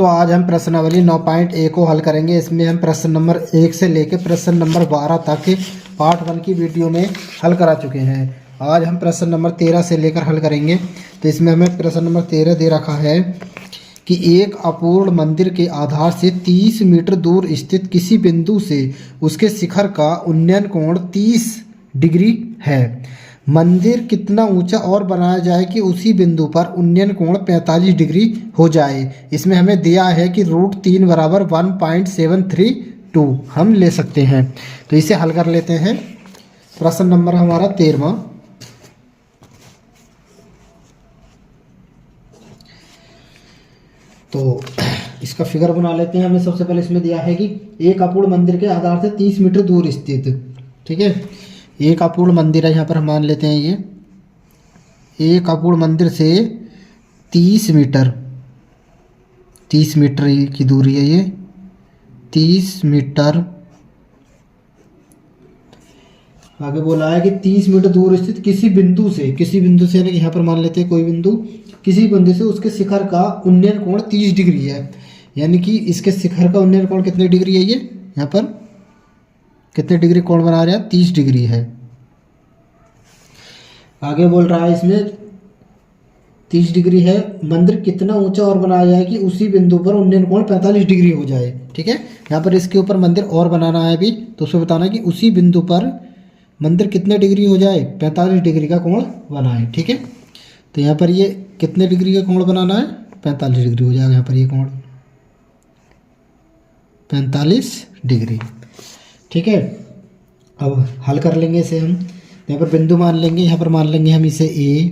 दोस्तों आज हम प्रश्नावली 9.1 को हल करेंगे। इसमें हम प्रश्न नंबर 1 से लेकर प्रश्न नंबर 12 तक पार्ट 1 की वीडियो में हल करा चुके हैं। आज हम प्रश्न नंबर 13 से लेकर हल करेंगे। तो इसमें हमें प्रश्न नंबर 13 दे रखा है कि एक अपूर्ण मंदिर के आधार से 30 मीटर दूर स्थित किसी बिंदु से उसके शिखर का उन्नयन कोण 30 डिग्री है। मंदिर कितना ऊंचा और बनाया जाए कि उसी बिंदु पर उन्नयन कोण 45 डिग्री हो जाए। इसमें हमें दिया है कि √3 बराबर 1.732 हम ले सकते हैं। तो इसे हल कर लेते हैं। प्रश्न नंबर हमारा 13वां। तो इसका फिगर बना लेते हैं। हमें सबसे पहले इसमें दिया है कि एक अपूर्ण मंदिर के आधार से 30 मीटर दूर स्थित, ठीक है, एक अपूर्ण मंदिर है। यहाँ पर हम मान लेते हैं ये एक अपूर्ण मंदिर से 30 मीटर की दूरी है। ये 30 मीटर आगे बोला है कि 30 मीटर दूर स्थित किसी बिंदु से यानी कि यहाँ पर मान लेते हैं कोई बिंदु, किसी बिंदु से उसके शिखर का उन्नयन कोण 30 डिग्री है। यानी कि इसके शिखर का उन्नयन कोण कितने डिग्री है? ये यहाँ पर कितने डिग्री कोण बना रहा है? 30 डिग्री है। आगे बोल रहा है इसमें 30 डिग्री है। मंदिर कितना ऊंचा और बनाया जाए कि उसी बिंदु पर उन्नयन कोण 45 डिग्री हो जाए, ठीक है। यहाँ पर इसके ऊपर मंदिर और बनाना है अभी, तो उसमें बताना है कि उसी बिंदु पर मंदिर कितने डिग्री हो जाए? 45 डिग्री का कोण बनाए, ठीक है। तो यहाँ पर ये कितने डिग्री का कोण बनाना है? 45 डिग्री हो जाएगा। यहाँ पर ये कोण 45 डिग्री, ठीक है। अब हल कर लेंगे इसे हम। यहाँ पर बिंदु मान लेंगे, यहाँ पर मान लेंगे हम इसे A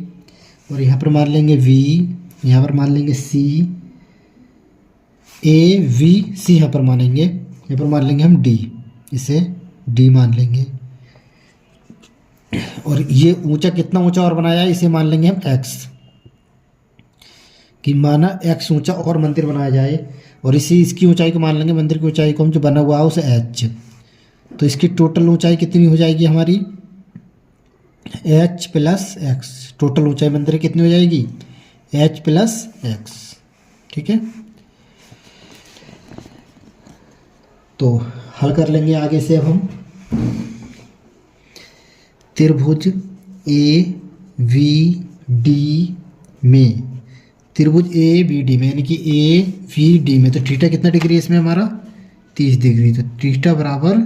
और यहाँ पर मान लेंगे V, यहाँ पर मान लेंगे C, AVC यहाँ पर मानेंगे, यहाँ पर मान लेंगे हम D, इसे D मान लेंगे। और ये ऊंचा कितना ऊंचा और बनाया है इसे मान लेंगे हम X, कि माना X ऊंचा और मंदिर बनाया जाए। और इसकी ऊंचाई को मान लेंगे, मंदिर की ऊंचाई को हम जो बना हुआ है उसे H। तो इसकी टोटल ऊंचाई कितनी हो जाएगी हमारी? H + X। टोटल ऊंचाई मंदिर की कितनी हो जाएगी? H + X, ठीक है। तो हल कर लेंगे आगे से। अब हम त्रिभुज AVD में, यानी कि AVD में, तो थीटा कितना डिग्री है इसमें हमारा? 30 डिग्री। तो थीटा बराबर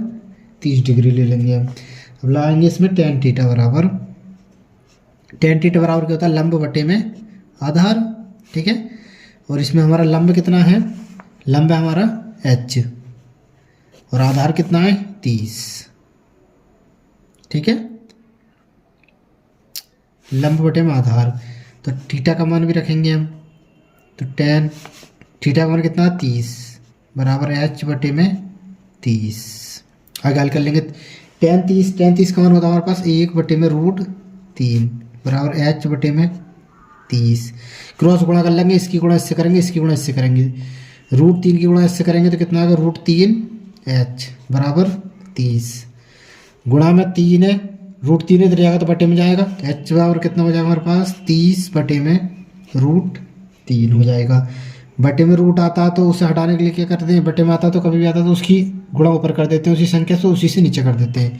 30 डिग्री ले लेंगे हम। अब लाएंगे इसमें tan थीटा बराबर क्या होता है? लंब बटे में आधार, ठीक है। और इसमें हमारा लंब कितना है? लंब है हमारा H और आधार कितना है? 30, ठीक है। लंब बटे में आधार, तो थीटा का मान भी रखेंगे हम। तो tan थीटा का मान कितना? 30 बराबर H बटे में 30। आगे हल कर लेंगे। tan 30 का मान होता है हमारे पास 1 बटे में √3 बराबर H बटे में 30। क्रॉस गुणा कर लेंगे, इसकी गुणा इससे करेंगे, इसकी गुणा इससे करेंगे। √3 की गुणा इससे करेंगे तो कितना आएगा? √3H बराबर 30। गुणा में 3 है, √3 इधर जाएगा तो बटे में जाएगा। H बराबर कितना हो जाएगा हमारे पास? 30 बटे में √3 हो जाएगा। बटे में रूट आता है तो उसे हटाने के लिए क्या करते हैं? बटे में आता है तो कभी भी आता है तो उसकी गुणा ऊपर कर देते हैं, उसी संख्या से उसी से नीचे कर देते हैं।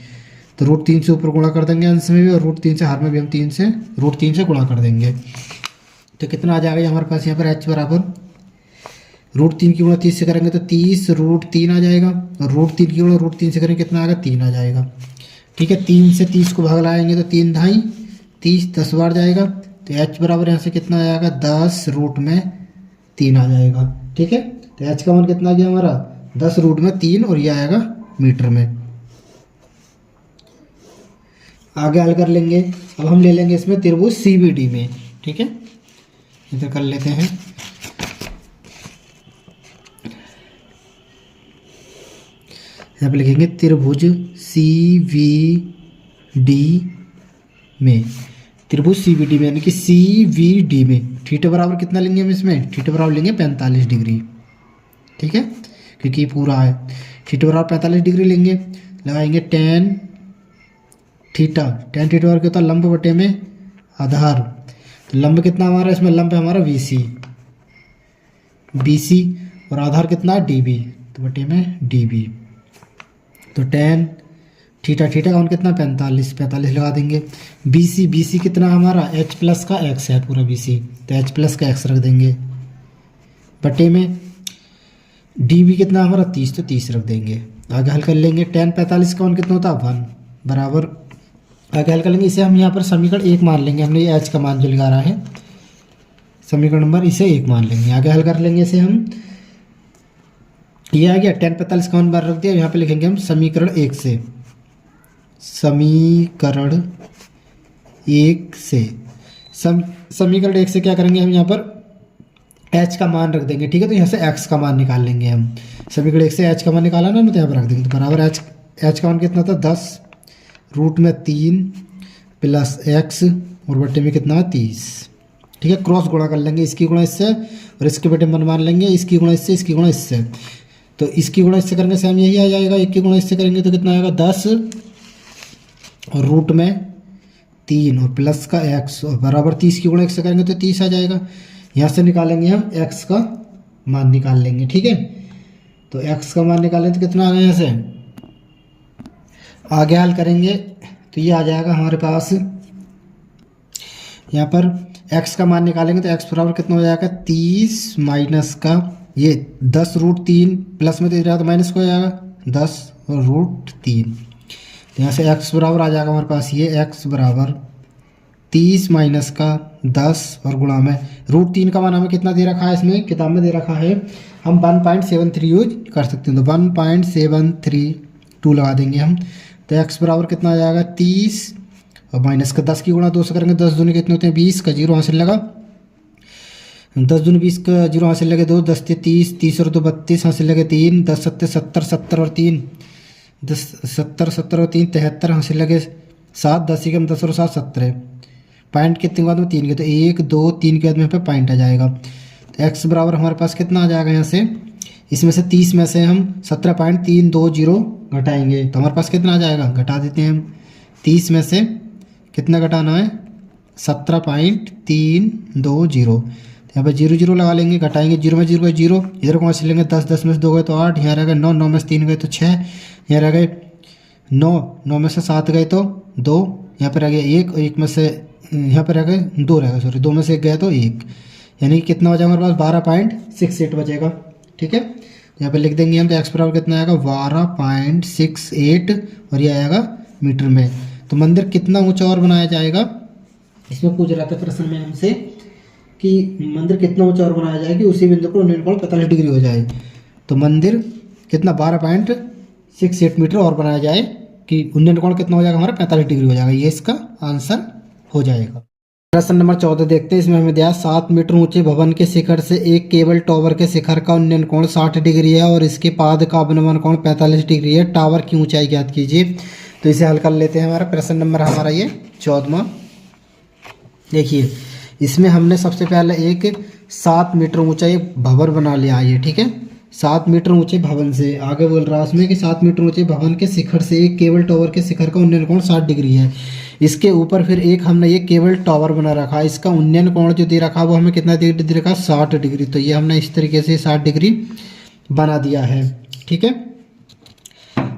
तो √3 से ऊपर गुणा कर देंगे अंश में भी, और √3 से हर में भी हम √3 से गुणा कर देंगे। तो कितना आ जाएगा हमारे पास यहाँ पर? H बराबर √3 की गुणा 30 से करेंगे तो 30 √3 आ जाएगा, और √3 की गुणा √3 से करेंगे कितना आएगा? 3 आ जाएगा, ठीक है। 3 से 30 को भाग लाएंगे तो 3 ढाई 30, 10 बार जाएगा। तो H बराबर यहाँ से कितना आ जाएगा? 10 √3 आ जाएगा, ठीक है। तो H का मान कितना आ गया हमारा? 10 √3, और ये आएगा मीटर में। आगे हल कर लेंगे। अब हम ले लेंगे इसमें त्रिभुज CBD में, ठीक है। इधर कर लेते हैं। यहाँ पे लिखेंगे त्रिभुज CVD में, त्रिभुज CBD में यानी कि CVD में थीटा बराबर कितना लेंगे हम इसमें? थीटा बराबर लेंगे 45 डिग्री, ठीक है, क्योंकि पूरा है। थीटा बराबर 45 डिग्री लेंगे, लगाएंगे tan थीटा बराबर क्या होता है? लंब बटे में आधार। तो लंब कितना हमारा इसमें? लंब है हमारा BC, और आधार कितना डी बी, तो बटे में डी बी। तो टेन थीटा, थीटा का मान कितना 45, 45 लगा देंगे। बी सी, बी सी कितना हमारा एच प्लस का एक्स है पूरा बी सी, तो एच प्लस का एक्स रख देंगे बटे में डी बी कितना हमारा 30, तो 30 रख देंगे। आगे हल कर लेंगे। टेन 45 का मान कितना होता है 1 बराबर, आगे हल कर लेंगे। इसे हम यहाँ पर समीकरण 1 मान लेंगे, हमने ये एच का मान जो लगा रहा है समीकरण नंबर, इसे 1 मान लेंगे। आगे हल कर लेंगे इसे हम, ये आ गया 10 45 का मान बार रख दिया। यहाँ पे लिखेंगे हम समीकरण 1 से, समीकरण 1 से समीकरण 1 से क्या करेंगे हम यहाँ पर h का मान रख देंगे, ठीक है। तो यहाँ से x का मान निकाल लेंगे हम। समीकरण 1 से h का मान निकाला ना, तो यहाँ पर रख देंगे। तो बराबर h का मान कितना था 10 रूट में 3 प्लस x और बटे में कितना 30, ठीक है। क्रॉस गुणा कर लेंगे, इसकी गुणा इससे और इसके बटे में मान लेंगे, इसकी गुणा इससे, इसकी गुणा इससे। तो इसकी गुणा इससे करेंगे सेम यही आ जाएगा, एक की गुणा इससे करेंगे तो कितना आएगा 10 और रूट में 3 और प्लस का x और बराबर 30 की गुणा x से करेंगे तो 30 आ जाएगा। यहाँ से निकालेंगे हम x का मान निकाल लेंगे, ठीक है। तो x का मान निकालें तो कितना आ गया, यहाँ से आगे हल करेंगे तो ये आ जाएगा हमारे पास, यहाँ पर x का मान निकालेंगे तो x बराबर कितना हो जाएगा 30 माइनस का ये 10 रूट 3 प्लस में तो माइनस को हो जाएगा 10 और रूट 3। तो यहाँ से x बराबर आ जाएगा हमारे पास ये x बराबर 30 माइनस का 10 और गुणा में रूट 3 का मान हमें कितना दे रखा है, इसमें किताब में दे रखा है हम 1.73 यूज कर सकते हैं। तो 1.732 लगा देंगे हम। तो x बराबर कितना आ जाएगा 30 और माइनस का 10 की गुणा 2 से करेंगे, 10 दूनी कितने होते हैं 20 का जीरो हासिल लगा, 10 दूनी 20 का जीरो हासिल लगे 2, 10 से 30, 30 और 2 32 हासिल लगे 3, 10 सत्ते 70, 70 और 3 10, 70 70 और 3 73 हासिल लगे 7, 10 के 10 और 7 17। पॉइंट कितने के बाद में 3 के, तो 1 2 3 के बाद में यहाँ पे पॉइंट आ जाएगा। तो x बराबर हमारे पास कितना आ जाएगा, यहाँ से इसमें से 30 में से हम 17.320 घटाएंगे तो हमारे पास कितना आ जाएगा, घटा देते हैं हम 30 में से कितना घटाना है 17.320। यहाँ पे 0 0 लगा लेंगे, घटाएंगे 0 में 0 गए 0, इधर को से लेंगे 10, 10 में से 2 गए तो 8, यहाँ रह गए 9, 9 में से 3 गए तो 6, यहाँ रह गए 9, 9 में से 7 गए तो 2, यहाँ पर रह गया 1, 1 में से यहाँ पर रह गए 2 रह गए, सॉरी 2 में से 1 गया तो 1, यानी कि कितना बचा हमारे पास 12.68 बचेगा, ठीक है। यहाँ पे लिख देंगे हम, तो x बराबर कितना आएगा 12.68 और ये आएगा मीटर में। तो मंदिर कितना ऊंचा और बनाया जाएगा, इसमें पूछ रहा था प्रश्न में हमसे कि मंदिर कितना ऊंचा और बनाया जाए कि उसी बिंदु पर उन्नयन कोण 45 डिग्री हो जाए। तो मंदिर कितना 12.68 मीटर और बनाया जाए कि उन्नयन कोण कितना हो जाएगा हमारा 45 डिग्री हो जाएगा, ये इसका आंसर हो जाएगा। प्रश्न नंबर 14 देखते हैं। इसमें हमें दिया 7 मीटर ऊंचे भवन के शिखर से एक केबल टावर के शिखर का उन्नयन कोण 60 डिग्री है और इसके पाद का अवनमन कोण 45 डिग्री है, टावर की ऊंचाई ज्ञात कीजिए। तो इसे हल कर लेते हैं। हमारा प्रश्न नंबर हमारा ये 14वां देखिए, इसमें हमने सबसे पहले एक 7 मीटर ऊंचा एक भवन बना लिया है, ठीक है। 7 मीटर ऊंचे भवन से आगे बोल रहा है उसमें कि 7 मीटर ऊंचे भवन के शिखर से एक केबल टावर के शिखर का उन्नयन कोण 60 डिग्री है। इसके ऊपर फिर एक हमने ये केबल टावर बना रखा है, इसका उन्नयन कोण जो दे रखा है वो हमें कितना दे रखा है 60 डिग्री। तो ये हमने इस तरीके से 60 डिग्री बना दिया है, ठीक है।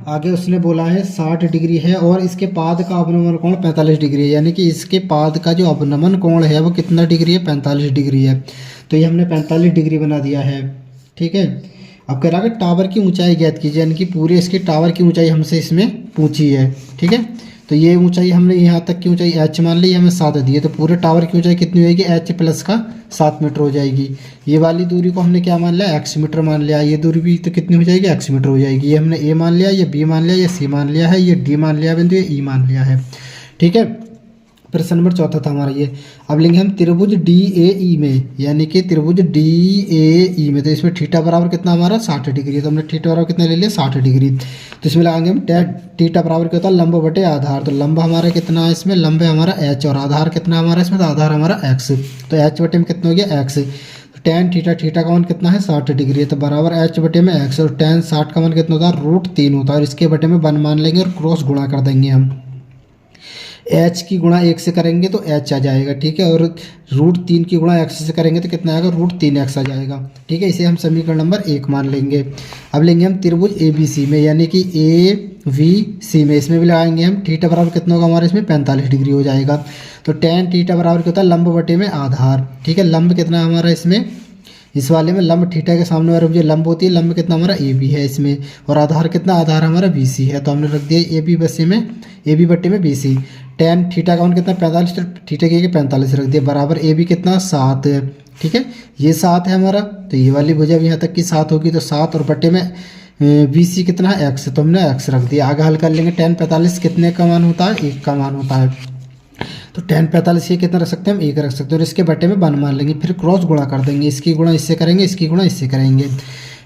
आगे उसने बोला है 60 डिग्री है और इसके पाद का अवनमन कोण 45 डिग्री है, यानी कि इसके पाद का जो अवनमन कोण है वो कितना डिग्री है 45 डिग्री है। तो ये हमने 45 डिग्री बना दिया है, ठीक है। अब कह रहा है टावर की ऊंचाई ज्ञात कीजिए, यानी कि पूरे इसके टावर की ऊंचाई हमसे इसमें पूछी है, ठीक है। तो ये ऊंचाई हमने यहाँ तक की ऊंचाई h मान ली, हमें 7 दी है, तो पूरे टावर की ऊंचाई कितनी होगी h प्लस का 7 मीटर हो जाएगी। ये वाली दूरी को हमने क्या मान लिया x मीटर मान लिया, ये दूरी भी तो कितनी हो जाएगी x मीटर हो जाएगी। ये हमने a मान लिया, ये b मान लिया, ये c मान लिया है, ये d मान लिया बिंदु, ये e मान लिया है, ठीक है। प्रश्न नंबर 14 था हमारा ये। अब लेंगे हम त्रिभुज DAE में, यानी कि त्रिभुज DAE में, तो इसमें थीटा बराबर कितना हमारा 60 डिग्री है। तो हमने थीटा बराबर कितना ले लिया 60 डिग्री। तो इसमें लगाएंगे हम थीटा बराबर क्या होता है लंब बटे आधार। तो लंब हमारा कितना है इसमें, लंब है हमारा h और आधार कितना हमारा इसमें, तो आधार हमारा x। तो h बटे में कितना हो गया x। तो tan थीटा, थीटा का मान कितना है 60 डिग्री है, तो बराबर h बटे में x और tan 60 का मान कितना होता है √3 होता है और इसके बटे में 1 मान लेंगे और क्रॉस गुणा कर देंगे हम। एच की गुणा 1 से करेंगे तो एच आ जाएगा, ठीक है। और √3 की गुणा x से करेंगे तो कितना आएगा, √3x आ जाएगा, ठीक है। इसे हम समीकरण नंबर 1 मान लेंगे। अब लेंगे हम त्रिभुज ABC में, यानी कि AVC में, इसमें भी लगाएंगे हम। थीटा बराबर कितना होगा हमारे इसमें, 45 डिग्री हो जाएगा। तो tan थीटा बराबर क्या होता है, लंब बटे में आधार, ठीक है। लंब कितना है हमारा इसमें, इस वाले में लंब थीटा के सामने वाले जो लंब होती है, लंब कितना हमारा AB है इसमें, और आधार कितना, आधार हमारा BC है। तो हमने रख दिया AB बटे में BC। tan थीटा का मान कितना, 45, तो थीटा के 45 रख दिया, बराबर AB कितना 7, ठीक है। ये 7 है हमारा, तो ये वाली भुजा भी यहाँ तक की 7 होगी, तो 7 और बटे में BC कितना है x, तो हमने x रख दिया। आगे हल कर लेंगे। tan 45 कितने का मान होता है, 1 का मान होता है। तो tan 45 ये कितना रख सकते हैं हम, 1 रख सकते हैं, और इसके बटे में 1 मान लेंगे। फिर क्रॉस गुणा कर देंगे, इसकी गुणा इससे करेंगे, इसकी गुणा इससे करेंगे।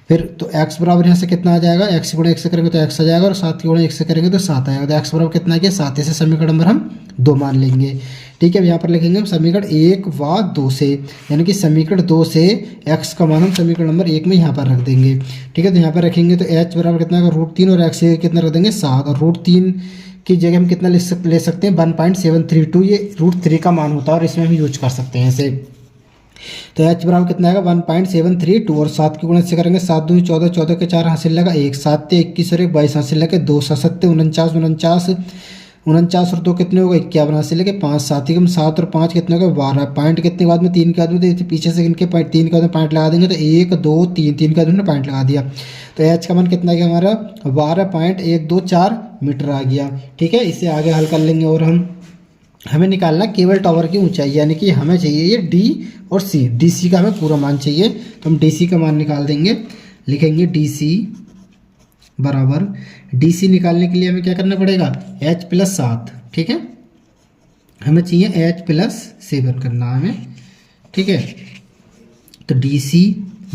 फिर तो x बराबर यहाँ से कितना आ जाएगा, x गुणा 1 से करेंगे तो x आ जाएगा, और 7 की गुणा 1 से करेंगे तो 7 आएगा। तो x बराबर कितना आ गया, 7। इसे समीकरण नंबर हम 2 मान लेंगे, ठीक है। अब यहाँ पर लिखेंगे हम समीकरण 1 व 2 से, यानी कि समीकरण 2 से x का मान हम समीकरण नंबर 1 में यहाँ पर रख देंगे, ठीक है। तो यहाँ पर रखेंगे तो h बराबर कितना आएगा, √3, और x कितना रख देंगे 7, और √3 की जगह हम कितना ले सकते हैं, 1.732, ये √3 का मान होता है, और इसमें हम यूज कर सकते हैं इसे। तो h बराबर कितना आएगा, 1.732, और 7 की गुणा से करेंगे, 7 दूनी 14, 14 के 4 हासिल लगा 1, 7 ते 21 और 1 22 हासिल लगे 2, 7 49, 49 और 2 कितने हो गए, 51 हासिल लगे 5, 7 कम 7 और 5 कितने हो गए 12, पॉइंट कितने के बाद में 3 के बाद में, तो पीछे से इनके 3 के बाद में पॉइंट लगा देंगे, तो 1 2 3, 3 के बाद में पॉइंट लगा दिया। तो h का मान कितना गया हमारा, 12.124 मीटर आ गया, ठीक है। इसे आगे हल कर लेंगे। और हमें निकालना केबल टावर की ऊंचाई, यानी कि हमें चाहिए ये D और C, DC का हमें पूरा मान चाहिए, तो हम DC का मान निकाल देंगे। लिखेंगे DC बराबर, DC निकालने के लिए हमें क्या करना पड़ेगा, h + 7, ठीक है। हमें चाहिए h + 7 करना हमें, ठीक है। तो DC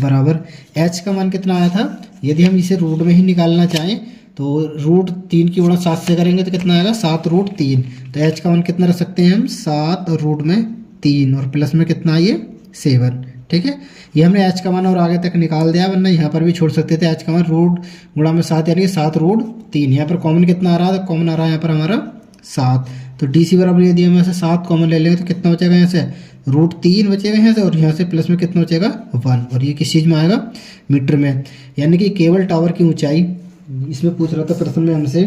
बराबर h का मान कितना आया था, यदि हम इसे रूट में ही निकालना चाहें तो √3 की गुणा 7 से करेंगे तो कितना आएगा, 7√3। तो h का मान कितना रख सकते हैं हम, 7√3, और प्लस में कितना है ये 7, ठीक है। ये हमने h का मान और आगे तक निकाल दिया, वरना यहाँ पर भी छोड़ सकते थे। h का मान रूट गुणा में 7, यानी कि 7√3। यहाँ पर कॉमन कितना आ रहा है, तो कॉमन आ रहा है यहाँ पर हमारा 7। तो DC बराबर यदि हम यहाँ से 7 कॉमन ले लेंगे तो कितना बचेगा, यहाँ से √3 बचेगा यहाँ से, और यहाँ से प्लस में कितना बचेगा 1, और ये किस चीज़ में आएगा, मीटर में। यानी कि केबल टावर की ऊंचाई, इसमें पूछ रहा था प्रश्न में हमसे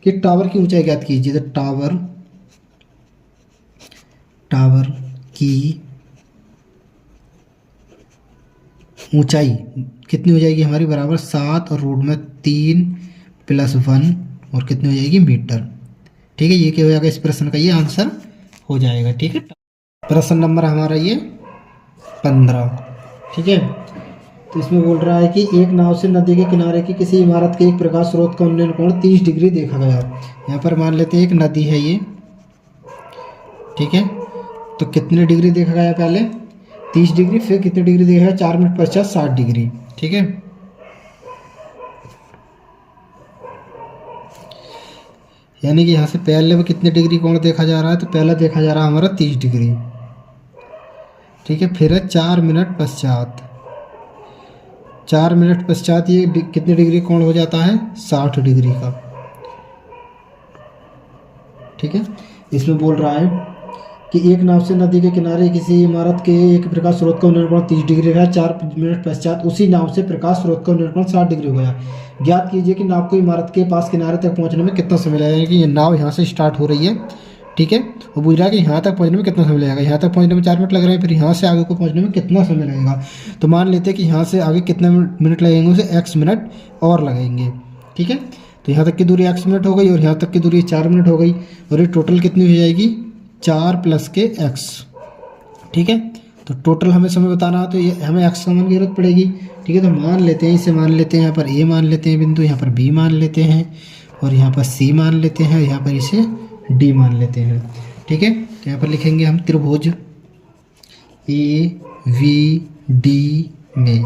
कि टावर की ऊंचाई ज्ञात कीजिए। तो टावर की ऊंचाई कितनी हो जाएगी हमारी, बराबर 7 और √3 + 1, और कितनी हो जाएगी, मीटर, ठीक है। ये क्या हो जाएगा, इस प्रश्न का ये आंसर हो जाएगा, ठीक है। प्रश्न नंबर हमारा ये 15, ठीक है। तो इसमें बोल रहा है कि एक नाव से नदी के किनारे की किसी इमारत के एक प्रकाश स्रोत का उन्नयन कोण 30 डिग्री देखा गया। यहाँ पर मान लेते हैं एक नदी है ये, ठीक है। तो कितने डिग्री देखा गया, पहले 30 डिग्री, फिर कितने डिग्री देखा गया, 4 मिनट पश्चात 60 डिग्री, ठीक है। यानी कि यहाँ से पहले में कितने डिग्री कोण देखा जा रहा है, तो पहला देखा जा रहा है हमारा 30 डिग्री, ठीक है। फिर है 4 मिनट पश्चात, 4 मिनट पश्चात ये कितने डिग्री कोण हो जाता है, 60 डिग्री का, ठीक है। इसमें बोल रहा है कि एक नाव से नदी के किनारे किसी इमारत के एक प्रकाश स्रोत का उन्नयन कोण 30 डिग्री का, 4 मिनट पश्चात उसी नाव से प्रकाश स्रोत का उन्नयन कोण 60 डिग्री हो गया। ज्ञात कीजिए कि नाव को इमारत के पास किनारे तक पहुंचने में कितना समय लगेगा। कि ये नाव यहाँ से स्टार्ट हो रही है, ठीक है। वो पूछ रहा है कि यहाँ तक पहुँचने में कितना समय लगेगा। यहाँ तक पहुँचने में 4 मिनट लग रहे हैं, फिर यहाँ से आगे को पहुँचने में कितना समय लगेगा। तो मान लेते हैं कि यहाँ से आगे कितने मिनट लगेंगे, उसे x मिनट और लगेंगे, ठीक है। तो यहाँ तक की दूरी x मिनट हो गई, और यहाँ तक की दूरी 4 मिनट हो गई, और ये टोटल कितनी हो जाएगी, 4 + के x, ठीक है। तो टोटल हमें समय बताना है, तो ये हमें x का मान की जरूरत पड़ेगी, ठीक है। तो मान लेते हैं, इसे मान लेते हैं, यहाँ पर a मान लेते हैं बिंदु, यहाँ पर b मान लेते हैं, और यहाँ पर c मान लेते हैं, यहाँ पर इसे d मान लेते हैं, ठीक है। तो यहाँ पर लिखेंगे हम त्रिभुज AVD में,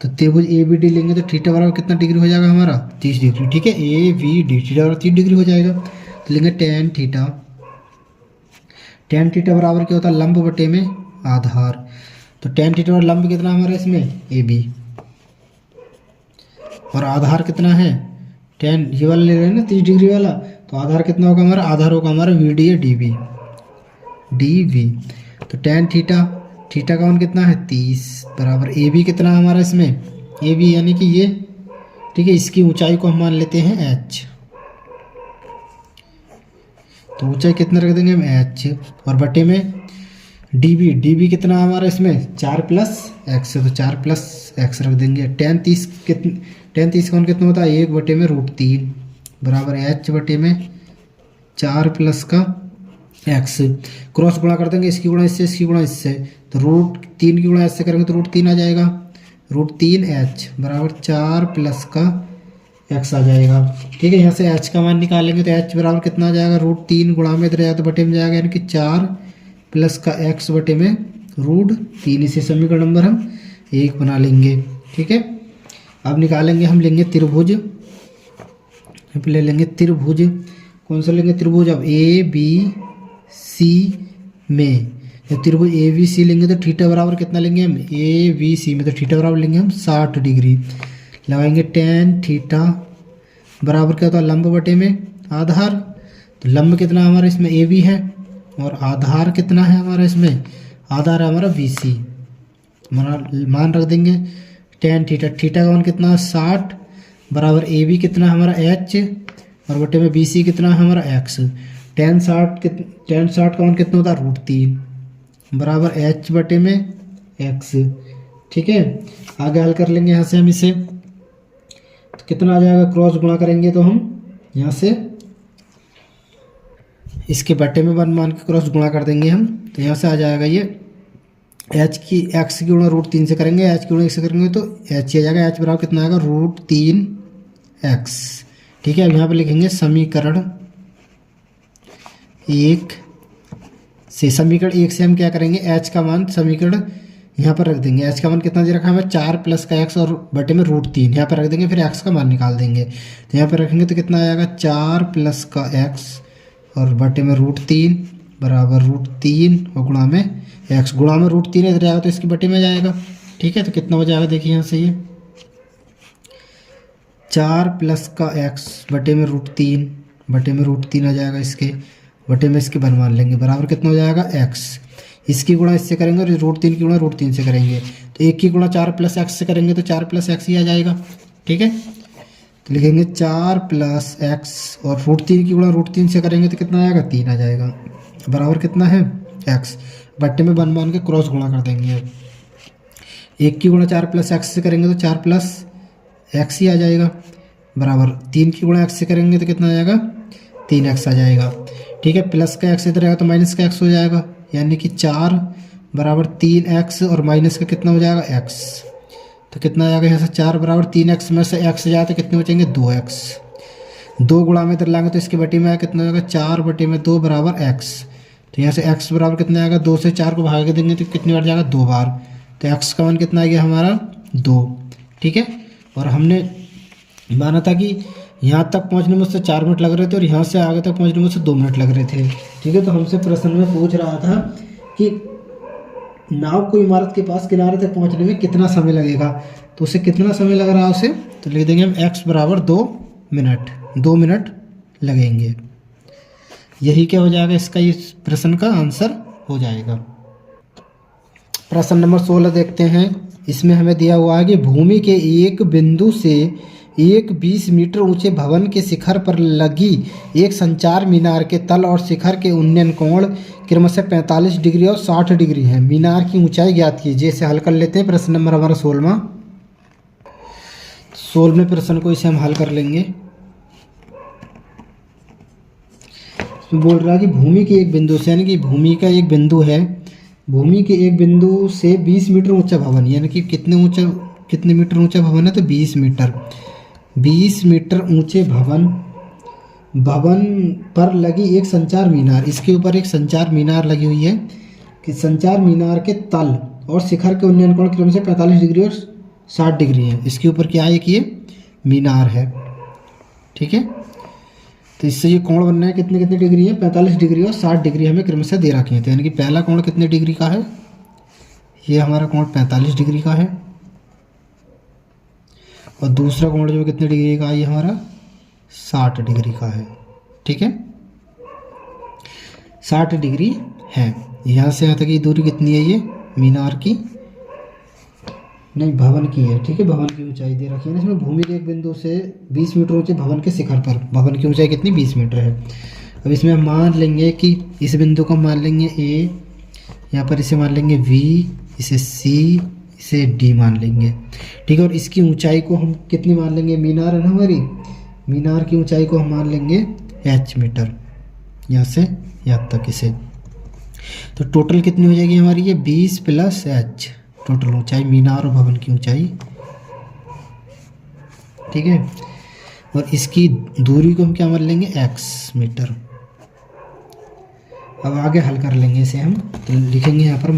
तो त्रिभुज ABD लेंगे तो थीटा बराबर कितना डिग्री हो जाएगा हमारा, 30 डिग्री, ठीक है। AVD थीटा बराबर 30 डिग्री हो जाएगा। तो लेंगे tan थीटा बराबर क्या होता है, लंब बटे में आधार। तो tan थीटा और लंब कितना हमारा इसमें AB, और आधार कितना है, tan ये वाला ले रहे हैं ना 30 डिग्री वाला, तो आधार कितना होगा हमारा, आधार होगा हमारा VD है DV, DV। तो टेन थीटा, थीटा का मान कितना है 30 बराबर AB कितना है हमारा इसमें, AB यानी कि ये, ठीक है, इसकी ऊंचाई को हम मान लेते हैं H। तो ऊंचाई कितना रख देंगे हम H, और बटे में DB, DB कितना हमारा इसमें 4 + x, तो 4 + x रख देंगे। टेन 30 कितने, टेन 30 का मान कितना होता है 1 बटे में √3 बराबर H बटे में 4 + का x, क्रॉस गुणा कर देंगे, इसकी गुणा इससे, इसकी गुणा इससे, तो √3 की गुणा इससे करेंगे तो √3 आ जाएगा, √3h बराबर 4 + का x आ जाएगा। ठीक है, यहाँ से h का मान निकालेंगे तो h बराबर कितना आ जाएगा, √3 गुणा में इधर जाएगा तो बटे में जाएगा, यानी कि 4 + का x बटे में √3। इसे समीकरण नंबर हम 1 बना लेंगे। ठीक है, अब निकालेंगे, हम लेंगे त्रिभुज, ले लेंगे त्रिभुज, कौन सा लेंगे त्रिभुज, अब ABC में, जब त्रिभुज ABC लेंगे तो थीटा बराबर कितना लेंगे हम, ABC में तो थीटा बराबर लेंगे हम 60 डिग्री, लगाएंगे टेन थीटा बराबर क्या होता है, लंब बटे में आधार। तो लंब कितना हमारा इसमें AB है, और आधार कितना है हमारा इसमें, आधार है हमारा BC, मान रख देंगे टेन थीटा, थीटा का मान कितना 60 बराबर AB कितना हमारा H, और बटे में BC कितना है हमारा X। टेन 60 का मान कितना होता है √3 बराबर H बटे में X। ठीक है, आगे हल कर लेंगे यहाँ से हम इसे, तो कितना आ जाएगा, क्रॉस गुणा करेंगे तो हम यहाँ से इसके बटे में 1 मान के क्रॉस गुणा कर देंगे हम, तो यहाँ से आ जाएगा ये H की X की गुणा √3 से करेंगे, H की गुणा X से करेंगे तो H आ जाएगा, H बराबर कितना आएगा √3x। ठीक है, अब यहाँ पे लिखेंगे समीकरण 1 से, समीकरण 1 से हम क्या करेंगे, H का मान समीकरण यहाँ पर रख देंगे, H का मान कितना दे रखा है हमें 4 + का x और बटे में √3 यहाँ पर रख देंगे, फिर x का मान निकाल देंगे, तो यहाँ पर रखेंगे तो कितना आएगा 4 + का x और बटे में √3 बराबर √3 और गुणा में x, गुणा में √3 इधर जाएगा तो इसकी बटे में जाएगा। ठीक है, तो कितना हो जाएगा देखिए यहाँ से, ये 4 + का x बटे में √3 आ जाएगा, इसके बटे में इसके मान लेंगे बराबर कितना हो जाएगा x, इसकी गुणा इससे करेंगे और √3 की गुणा √3 से करेंगे, तो 1 की गुणा 4 + x से करेंगे तो 4 + x ही आ जाएगा। ठीक है, तो लिखेंगे 4 + x और √3 की गुणा √3 से करेंगे तो कितना आएगा 3 आ जाएगा, बराबर कितना है x, बट्टे में 1 मान के क्रॉस गुणा कर देंगे। अब 1 की गुणा 4 + x से करेंगे तो 4 + x ही आ जाएगा, बराबर 3 की गुणा x से करेंगे तो कितना आ जाएगा 3x आ जाएगा। ठीक है, प्लस का x इधर आएगा तो माइनस का x हो जाएगा, यानी कि 4 बराबर 3x और माइनस का कितना हो जाएगा x, तो कितना आ जाएगा यहाँ से 4 बराबर 3x में से x जाए तो कितने बचेंगे 2x, 2 गुणा में इधर लाएंगे तो इसके बटे में आएगा कितना हो जाएगा 4 बटे में 2 बराबर x, तो यहाँ से x बराबर कितना आएगा 2 से 4 को भाग देंगे तो कितनी बार जाएगा 2 बार, तो x का मान कितना आ गया हमारा 2। ठीक है, और हमने माना था कि यहाँ तक पहुँचने में उससे 4 मिनट लग रहे थे और यहाँ से आगे तक पहुँचने में उससे 2 मिनट लग रहे थे। ठीक है, तो हमसे प्रश्न में पूछ रहा था कि नाव को इमारत के पास किनारे तक पहुँचने में कितना समय लगेगा, तो उसे कितना समय लग रहा है उसे, तो लिख देंगे हम x बराबर 2 मिनट, 2 मिनट लगेंगे। यही क्या हो जाएगा, इसका इस प्रश्न का आंसर हो जाएगा। प्रश्न नंबर 16 देखते हैं। इसमें हमें दिया हुआ है कि भूमि के एक बिंदु से एक 20 मीटर ऊंचे भवन के शिखर पर लगी एक संचार मीनार के तल और शिखर के उन्नयन कोण क्रमशः 45 डिग्री और 60 डिग्री है। मीनार की ऊंचाई ज्ञात कीजिए। इसे हल कर लेते हैं। प्रश्न नंबर हमारा 16वें प्रश्न को इसे हम हल कर लेंगे। तो बोल रहा है कि भूमि के एक बिंदु से, यानी कि भूमि का एक बिंदु है, भूमि के एक बिंदु से 20 मीटर ऊंचा भवन, यानी कि कितने मीटर ऊंचा भवन है, तो 20 मीटर। 20 मीटर ऊंचे भवन पर लगी एक संचार मीनार, इसके ऊपर एक संचार मीनार लगी हुई है कि संचार मीनार के तल और शिखर के उन्नयन कोण क्रम से 45 डिग्री और 60 डिग्री है। इसके ऊपर क्या है कि ये मीनार है। ठीक है, तो इससे ये कोण बनना है कितने डिग्री है, 45 डिग्री और 60 डिग्री हमें क्रमशः दे रखे थे। यानी कि पहला कोण कितने डिग्री का है, ये हमारा कोण 45 डिग्री का है, और दूसरा कोण जो कितने डिग्री का है, ये हमारा 60 डिग्री का है। ठीक है, 60 डिग्री है। यहाँ से यहाँ तक की दूरी कितनी है, ये मीनार की नहीं भवन की है। ठीक है, भवन की ऊंचाई दे रखी है ना इसमें, भूमि के एक बिंदु से 20 मीटर ऊंचे भवन के शिखर पर भवन की ऊंचाई कितनी 20 मीटर है। अब इसमें हम मान लेंगे कि इस बिंदु को मान लेंगे ए, यहाँ पर इसे मान लेंगे V, इसे C, इसे D मान लेंगे। ठीक है, और इसकी ऊंचाई को हम कितनी मान लेंगे, मीनार है ना हमारी, मीनार की ऊंचाई को हम मान लेंगे H मीटर, यहाँ से यहाँ तक इसे। तो टोटल कितनी हो जाएगी हमारी ये 20 प्लस H, टोटल ऊंचाई मीनार और भवन की ऊंचाई। ठीक है, और इसकी दूरी को हम क्या मान लेंगे x मीटर। अब आगे हल कर लेंगे इसे हम, तो लिखेंगे यहाँ पर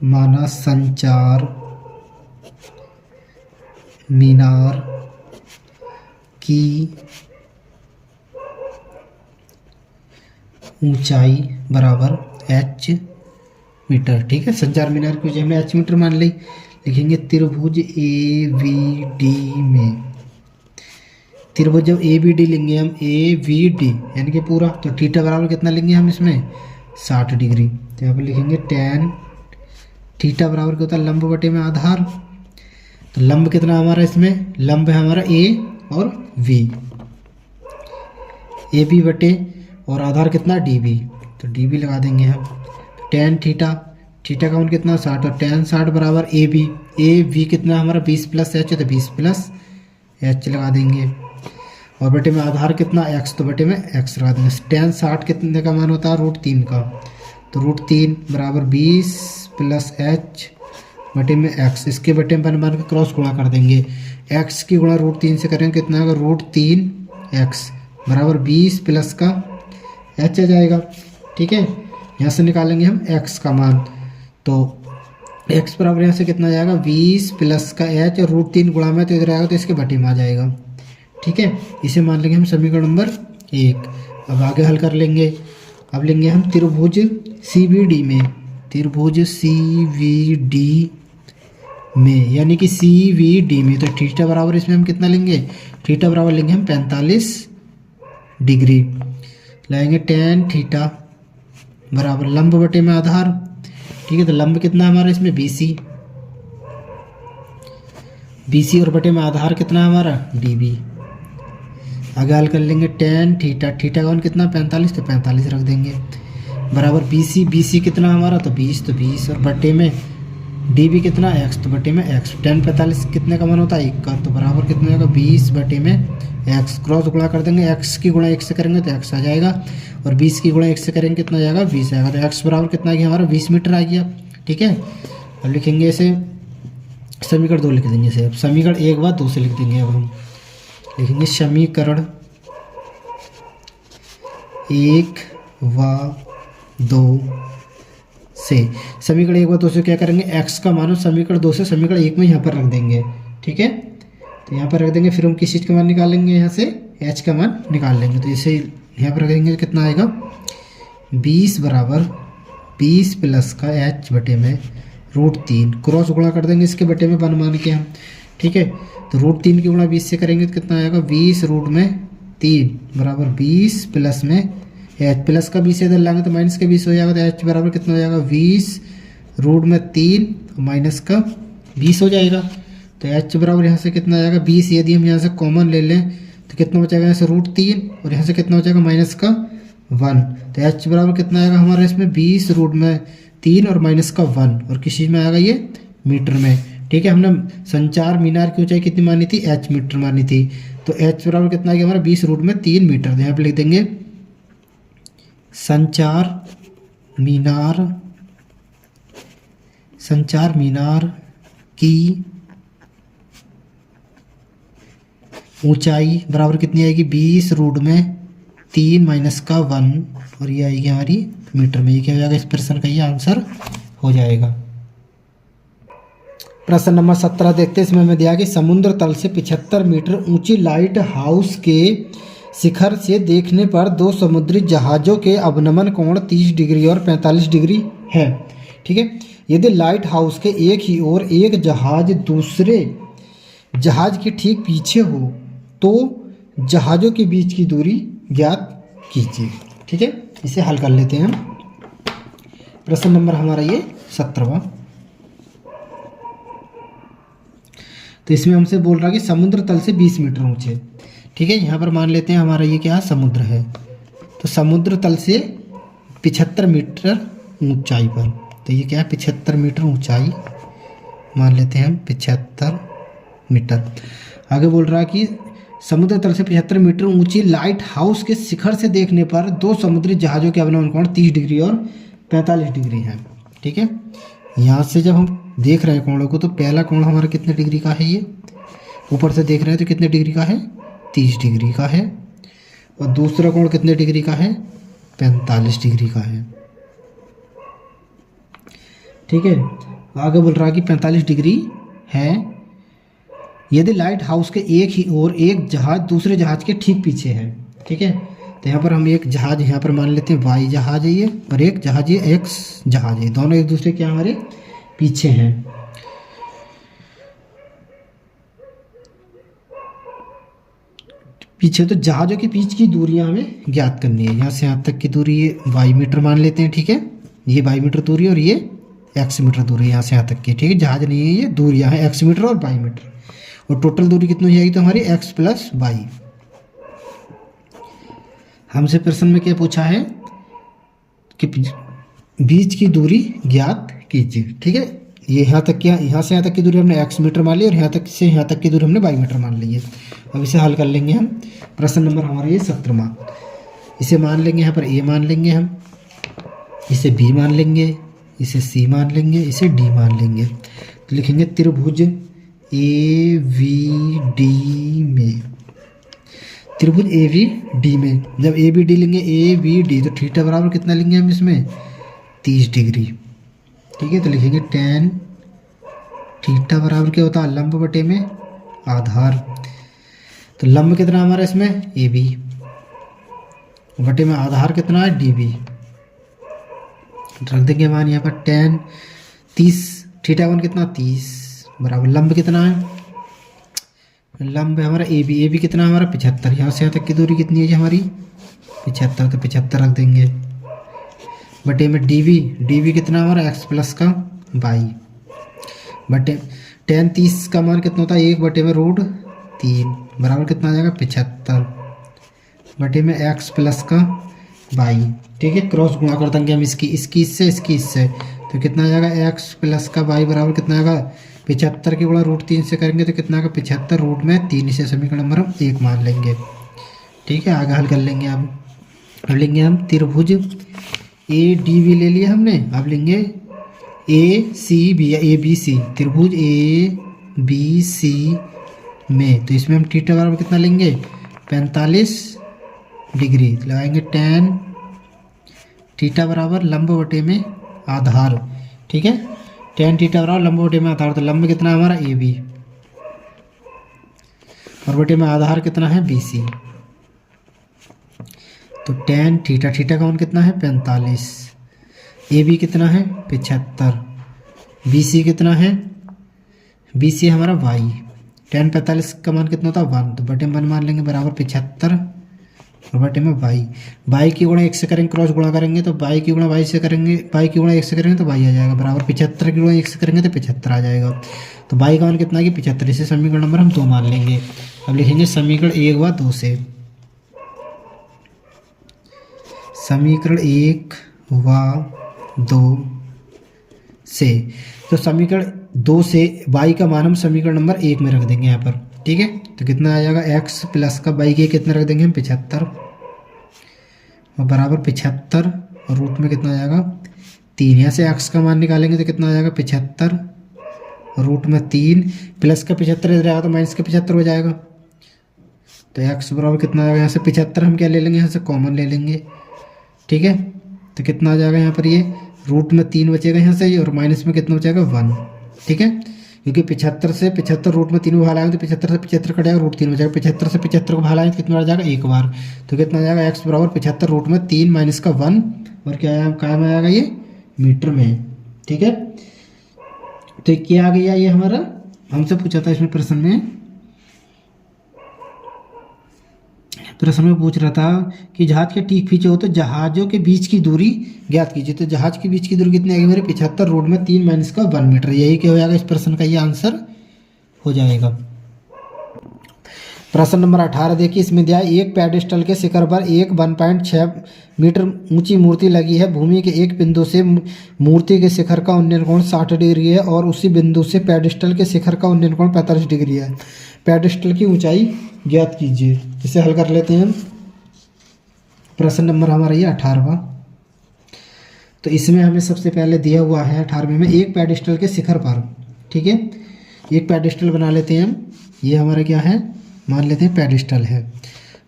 माना संचार मीनार की ऊंचाई बराबर h मीटर। ठीक है, संचार मीनार की ऊंचाई हमने h मीटर मान ली। लिखेंगे त्रिभुज AVD में, त्रिभुज जब ABD लेंगे हम, AVD यानी कि पूरा, तो थीटा बराबर कितना लेंगे हम इसमें 60 डिग्री। तो यहाँ पर लिखेंगे tan थीटा बराबर क्या होता है, लंब बटे में आधार। तो लंब कितना हमारा इसमें, लंब है हमारा A और V, AB बटे और आधार कितना DB, तो DB लगा देंगे हम। tan थीटा, थीटा का मान कितना 60, और tan 60 बराबर AB, AB कितना हमारा 20 प्लस H, तो 20 प्लस H लगा देंगे। और बटे में आधार कितना x, तो बटे में x लगा देंगे। tan 60 कितने का मान होता है, √3 का, तो √3 बराबर 20 प्लस H बटे में x, इसके बटे में मान के क्रॉस गुणा कर देंगे। x की गुणा √3 से करेंगे कितना होगा, √3x बराबर 20 प्लस का h आ जाएगा। ठीक है, यहाँ से निकालेंगे हम x का मान, तो x बराबर यहाँ से कितना आ जाएगा 20 प्लस का h, और √3 गुणा में तो इधर आएगा तो इसके बटे में आ जाएगा। ठीक है, इसे मान लेंगे हम समीकरण नंबर 1। अब आगे हल कर लेंगे। अब लेंगे हम त्रिभुज CVD में, त्रिभुज CVD में यानी कि CVD में, तो थीटा बराबर इसमें हम कितना लेंगे, थीटा बराबर लेंगे हम 45 डिग्री। लाएंगे tan थीटा बराबर लंब बटे में आधार। ठीक है, तो लंब कितना हमारा इसमें BC, BC और बटे में आधार कितना है हमारा DB। आगे हल कर लेंगे tan थीटा, थीटा का मान कितना 45, तो 45 रख देंगे बराबर BC, BC कितना हमारा तो 20, तो 20 और बटे में DB कितना x, तो बटे में x। tan 45 कितने का मान होता है 1 का, तो बराबर कितना होगा 20 बटे में x, क्रॉस गुणा कर देंगे, x की गुणा 1 से करेंगे तो x आ जाएगा, और 20 की गुणा 1 से करेंगे कितना जाएगा 20 आएगा, तो x बराबर कितना आ गया हमारा 20 मीटर आ गया। ठीक है, अब लिखेंगे इसे समीकरण 2 लिख देंगे इसे। अब समीकरण 1 बाद 2 से लिख देंगे। अब हम लिखेंगे समीकरण 1 व 2 से, समीकरण 1 व 2 से क्या करेंगे, x का मान समीकरण 2 से समीकरण 1 में यहाँ पर रख देंगे। ठीक है, तो यहाँ पर रख देंगे, फिर हम किस चीज़ का मान निकालेंगे, यहाँ से h का मान निकाल लेंगे। तो इसे यहाँ पर रख देंगे, कितना आएगा 20 बराबर 20 प्लस का h बटे में √3, क्रॉस गुणा कर देंगे इसके बटे में 1 मान के हम। ठीक है, तो √3 की गुणा 20 से करेंगे तो कितना आएगा 20 √3 बराबर 20 प्लस में h, प्लस का 20 इधर लाएंगे तो माइनस का 20 हो जाएगा, तो h बराबर कितना हो जाएगा 20 √3 माइनस का 20 हो जाएगा। तो h बराबर यहाँ से कितना आ जाएगा 20, यदि हम यहाँ से कॉमन ले लें तो कितना बचेगा, यहाँ से √3 और यहाँ से कितना बचेगा माइनस का 1, तो h बराबर कितना आएगा हमारा इसमें 20 √3 और माइनस का 1, और किस चीज़ में आएगा ये मीटर में। ठीक है, हमने संचार मीनार की ऊंचाई कितनी मानी थी, h मीटर मानी थी, तो h बराबर कितना आ गया हमारा 20 √3 मीटर। तो यहाँ पर लिख देंगे संचार मीनार की ऊंचाई बराबर कितनी आएगी 20 √3 माइनस का 1, और ये आएगी हमारी मीटर में। ये क्या हो जाएगा, इस प्रश्न का ये आंसर हो जाएगा। प्रश्न नंबर 17 देखते हैं। इसमें हमें दिया कि समुद्र तल से 75 मीटर ऊंची लाइट हाउस के शिखर से देखने पर 2 समुद्री जहाज़ों के अवनमन कोण 30 डिग्री और 45 डिग्री है। ठीक है, यदि लाइट हाउस के एक ही ओर एक जहाज दूसरे जहाज के ठीक पीछे हो तो जहाज़ों के बीच की दूरी ज्ञात कीजिए। ठीक है, इसे हल कर लेते हैं हम। प्रश्न नंबर हमारा ये 17वां। तो इसमें हमसे बोल रहा है कि समुद्र तल से 20 मीटर ऊंचे। ठीक है, यहाँ पर मान लेते हैं हमारा ये क्या समुद्र है। तो समुद्र तल से 75 मीटर ऊंचाई पर, तो ये क्या है 75 मीटर ऊंचाई मान लेते हैं हम 75 मीटर। आगे बोल रहा है कि समुद्र तल से 75 मीटर ऊंची लाइट हाउस के शिखर से देखने पर दो समुद्री जहाज़ों के अवनमन कोण 30 डिग्री और 45 डिग्री है। ठीक है, यहाँ से जब हम देख रहे हैं कोणों को, तो पहला कोण हमारा कितने डिग्री का है, ये ऊपर से देख रहे हैं तो कितने डिग्री का है 30 डिग्री का है, और दूसरा कोण कितने डिग्री का है 45 डिग्री का है। ठीक है, आगे बोल रहा है कि 45 डिग्री है यदि लाइट हाउस के एक ही ओर एक जहाज दूसरे जहाज के ठीक पीछे है। ठीक है, तो यहाँ पर हम एक जहाज यहाँ पर मान लेते हैं वाई जहाज है ये, और एक जहाज ये एक्स जहाज है, दोनों एक दूसरे के हमारे पीछे हैं। पीछे, तो जहाज़ों के बीच की दूरियां हमें ज्ञात करनी है। यहाँ से यहाँ तक की दूरी ये वाई मीटर मान लेते हैं। ठीक है, ये वाई मीटर दूरी और ये एक्स मीटर दूरी यहाँ से यहाँ तक की। ठीक है, जहाज नहीं है, ये दूरियां हैं एक्स मीटर और वाई मीटर, और टोटल दूरी कितनी हो जाएगी तो हमारी एक्स प्लस वाई। हमसे प्रश्न में क्या पूछा है कि बीच की दूरी ज्ञात कीजिए। ठीक है, ये यहाँ तक की, यहाँ से यहाँ तक की दूरी हमने एक्स मीटर मान ली, और यहाँ तक से यहाँ तक की दूरी हमने वाई मीटर मान ली है। अब इसे हल कर लेंगे हम। प्रश्न नंबर हमारा ये 17वां। इसे मान लेंगे यहाँ पर ए मान लेंगे हम, इसे बी मान लेंगे, इसे सी मान लेंगे, इसे डी मान लेंगे। तो लिखेंगे त्रिभुज ए वी डी में, त्रिभुज ए वी डी में जब ए बी डी लेंगे ए वी डी, तो थीटा बराबर कितना लेंगे हम इसमें 30 डिग्री। ठीक है, तो लिखेंगे tan थीटा बराबर क्या होता है लंब बटे में आधार। तो लंब कितना हमारा इसमें ए बी, बटे में आधार कितना है डी बी। रख देंगे मान यहाँ पर tan 30 थीटा वन कितना 30 बराबर लंब कितना है, लंब है हमारा ए बी कितना है हमारा 75। यहाँ से यहाँ तक की दूरी कितनी है जी हमारी 75, तो 75 रख देंगे बटे में डी वी कितना हमारा एक्स प्लस का वाई, बटे tan 30 का मान कितना होता है 1 बटे में रूट 3 बराबर कितना आ जाएगा 75 बटे में एक्स प्लस का वाई। ठीक है, क्रॉस गुणा कर देंगे हम इसकी इससे, तो कितना आ जाएगा एक्स प्लस का वाई बराबर कितना आएगा 75 के गुणा रूट 3 से करेंगे तो कितना आएगा 75 रूट में 3, इसे समीकरण नंबर हम 1 मान लेंगे। ठीक है, आगे हल कर लेंगे। अब लेंगे हम त्रिभुज ए डी बी ले लिया हमने, अब लेंगे ए सी बी या ए बी सी, त्रिभुज ए बी सी में, तो इसमें हम थीटा बराबर कितना लेंगे 45 डिग्री लगाएंगे tan थीटा बराबर लंब बटे में आधार। ठीक है, tan थीटा बराबर लंब बटे में आधार, तो लंब कितना है हमारा ए बी और बटे में आधार कितना है बी सी। तो tan थीटा का मान कितना है 45, ए बी कितना है 75, बी सी कितना है बी सी हमारा वाई। tan 45 का मान कितना होता है 1, तो बटे में 1 मान लेंगे बराबर 75 और बटे में वाई की गुणा 1 से करेंगे क्रॉस गुणा करेंगे तो वाई की गुणा वाई से करेंगे, वाई की गुणा 1 से करेंगे तो वाई आ जाएगा बराबर 75 की गुणा 1 से करेंगे तो 75 आ जाएगा। तो वाई का मान कितना है 75, इसे समीकरण नंबर हम 2 मान लेंगे। अब लिखेंगे समीकरण 1 व 2 से, समीकरण 1 व 2 से, तो समीकरण 2 से y का मान हम समीकरण नंबर 1 में रख देंगे यहाँ पर। ठीक है, तो कितना आ जाएगा x प्लस का y के कितना रख देंगे हम 75 और बराबर 75 और रूट में कितना आ जाएगा 3। यहाँ से x का मान निकालेंगे तो कितना आ जाएगा 75 और रूट में 3 प्लस का 75 इधर आएगा तो माइनस का 75 हो जाएगा। तो x बराबर कितना आ जाएगा, यहाँ से 75 हम क्या ले लेंगे, यहाँ से कॉमन ले लेंगे। ठीक है, तो कितना आ जाएगा यहाँ पर ये रूट में 3 बचेगा यहाँ से और माइनस में कितना बचेगा 1। ठीक है, क्योंकि 75 से 75 रूट में 3 को भाग आएंगे तो 75 से 75 कट जाएगा रूट 3 बचेगा, 75 से 75 को भाग आएंगे तो कितना बार जाएगा 1 बार, तो कितना आ जाएगा x बराबर 75 रूट में 3 माइनस का 1 और क्या आया कायम आएगा ये मीटर में। ठीक है, तो क्या आ गया ये हमारा, हमसे पूछा था इसमें प्रश्न में प्रश्न में पूछ रहा था कि जहाज के ठीक पीछे हो तो जहाज़ों के बीच की दूरी ज्ञात कीजिए। तो जहाज के बीच की दूरी कितनी आएगी मेरे 75 रोड में 3 माइनस का 1 मीटर। यही क्या हो जाएगा इस प्रश्न का, ये आंसर हो जाएगा। प्रश्न नंबर 18 देखिए, इसमें दिया है एक पेडेस्टल के शिखर पर एक 1.6 मीटर ऊंची मूर्ति लगी है। भूमि के एक बिंदु से मूर्ति के शिखर का उन्नयन कोण 60 डिग्री है और उसी बिंदु से पेडेस्टल के शिखर का उन्नयन कोण 45 डिग्री है। पेडेस्टल की ऊंचाई ज्ञात कीजिए। इसे हल कर लेते हैं हम। प्रश्न नंबर हमारा ये 18वां। तो इसमें हमें सबसे पहले दिया हुआ है 18वें में एक पेडेस्टल के शिखर पर, ठीक है, एक पेडेस्टल बना लेते हैं हम। ये हमारा क्या है, मान लेते हैं पेडेस्टल है।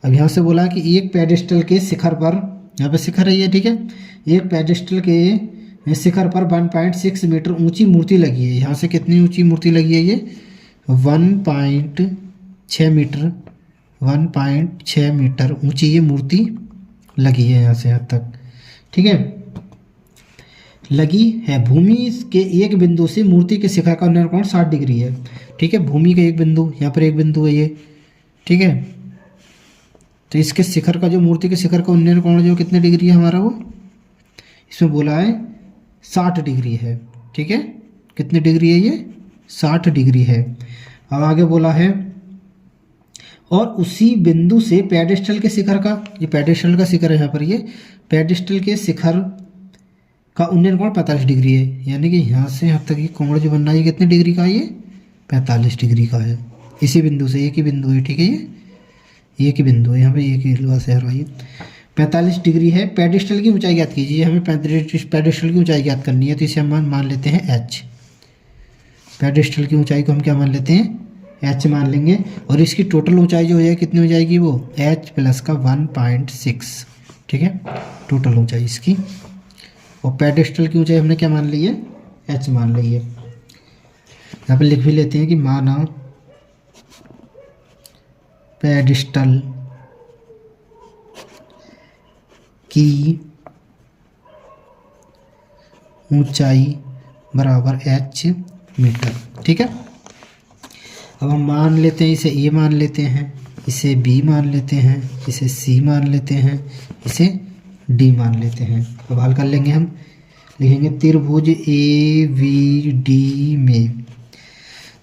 अब यहाँ से बोला कि एक पेडेस्टल के शिखर पर, यहाँ पे शिखर है ये, ठीक है, एक पेडेस्टल के शिखर पर 1.6 मीटर ऊंची मूर्ति लगी है। यहाँ से कितनी ऊंची मूर्ति लगी है, ये 1.6 मीटर, 1.6 मीटर ऊंची ये मूर्ति लगी है यहाँ से यहाँ तक, ठीक है, लगी है। भूमि के एक बिंदु से मूर्ति के शिखर का उन्नयन कोण 60 डिग्री है, ठीक है। भूमि का एक बिंदु, यहाँ पर एक बिंदु है ये, ठीक है। तो इसके शिखर का जो मूर्ति के शिखर का उन्नयन कोण जो कितने डिग्री है हमारा, वो इसमें बोला है 60 डिग्री है, ठीक है। कितने डिग्री है ये, 60 डिग्री है। अब आगे बोला है और उसी बिंदु से पेडेस्टल के शिखर का, ये पेडेस्टल का शिखर है यहाँ पर, ये पेडेस्टल के शिखर का उन्नयन कोण 45 डिग्री है। यानी कि यहाँ से यहाँ तक ये कोण जो बन रहा है ये कितने डिग्री का है, ये 45 डिग्री का है। इसी बिंदु से, एक ही बिंदु है, ठीक है, ये एक ही बिंदु है, यहाँ पे एक ही शहर है, 45 डिग्री है। पेडेस्टल की ऊंचाई ज्ञात कीजिए। हमें पेडेस्टल की ऊंचाई ज्ञात करनी है, तो इसे हम मान लेते हैं h। पेडेस्टल की ऊंचाई को हम क्या मान लेते हैं, h मान लेंगे। और इसकी टोटल ऊंचाई जो हो जाएगी कितनी हो जाएगी, वो h प्लस का 1.6, ठीक है, टोटल ऊंचाई इसकी। और पेडेस्टल की ऊंचाई हमने क्या मान ली है, h मान ली है। यहाँ पे लिख भी लेते हैं कि माना पेडेस्टल की ऊंचाई बराबर h मीटर, ठीक है। अब हम मान लेते हैं, इसे a मान लेते हैं, इसे b मान लेते हैं, इसे c मान लेते हैं, इसे d मान लेते हैं। अब हल कर लेंगे हम। लिखेंगे त्रिभुज AVD में,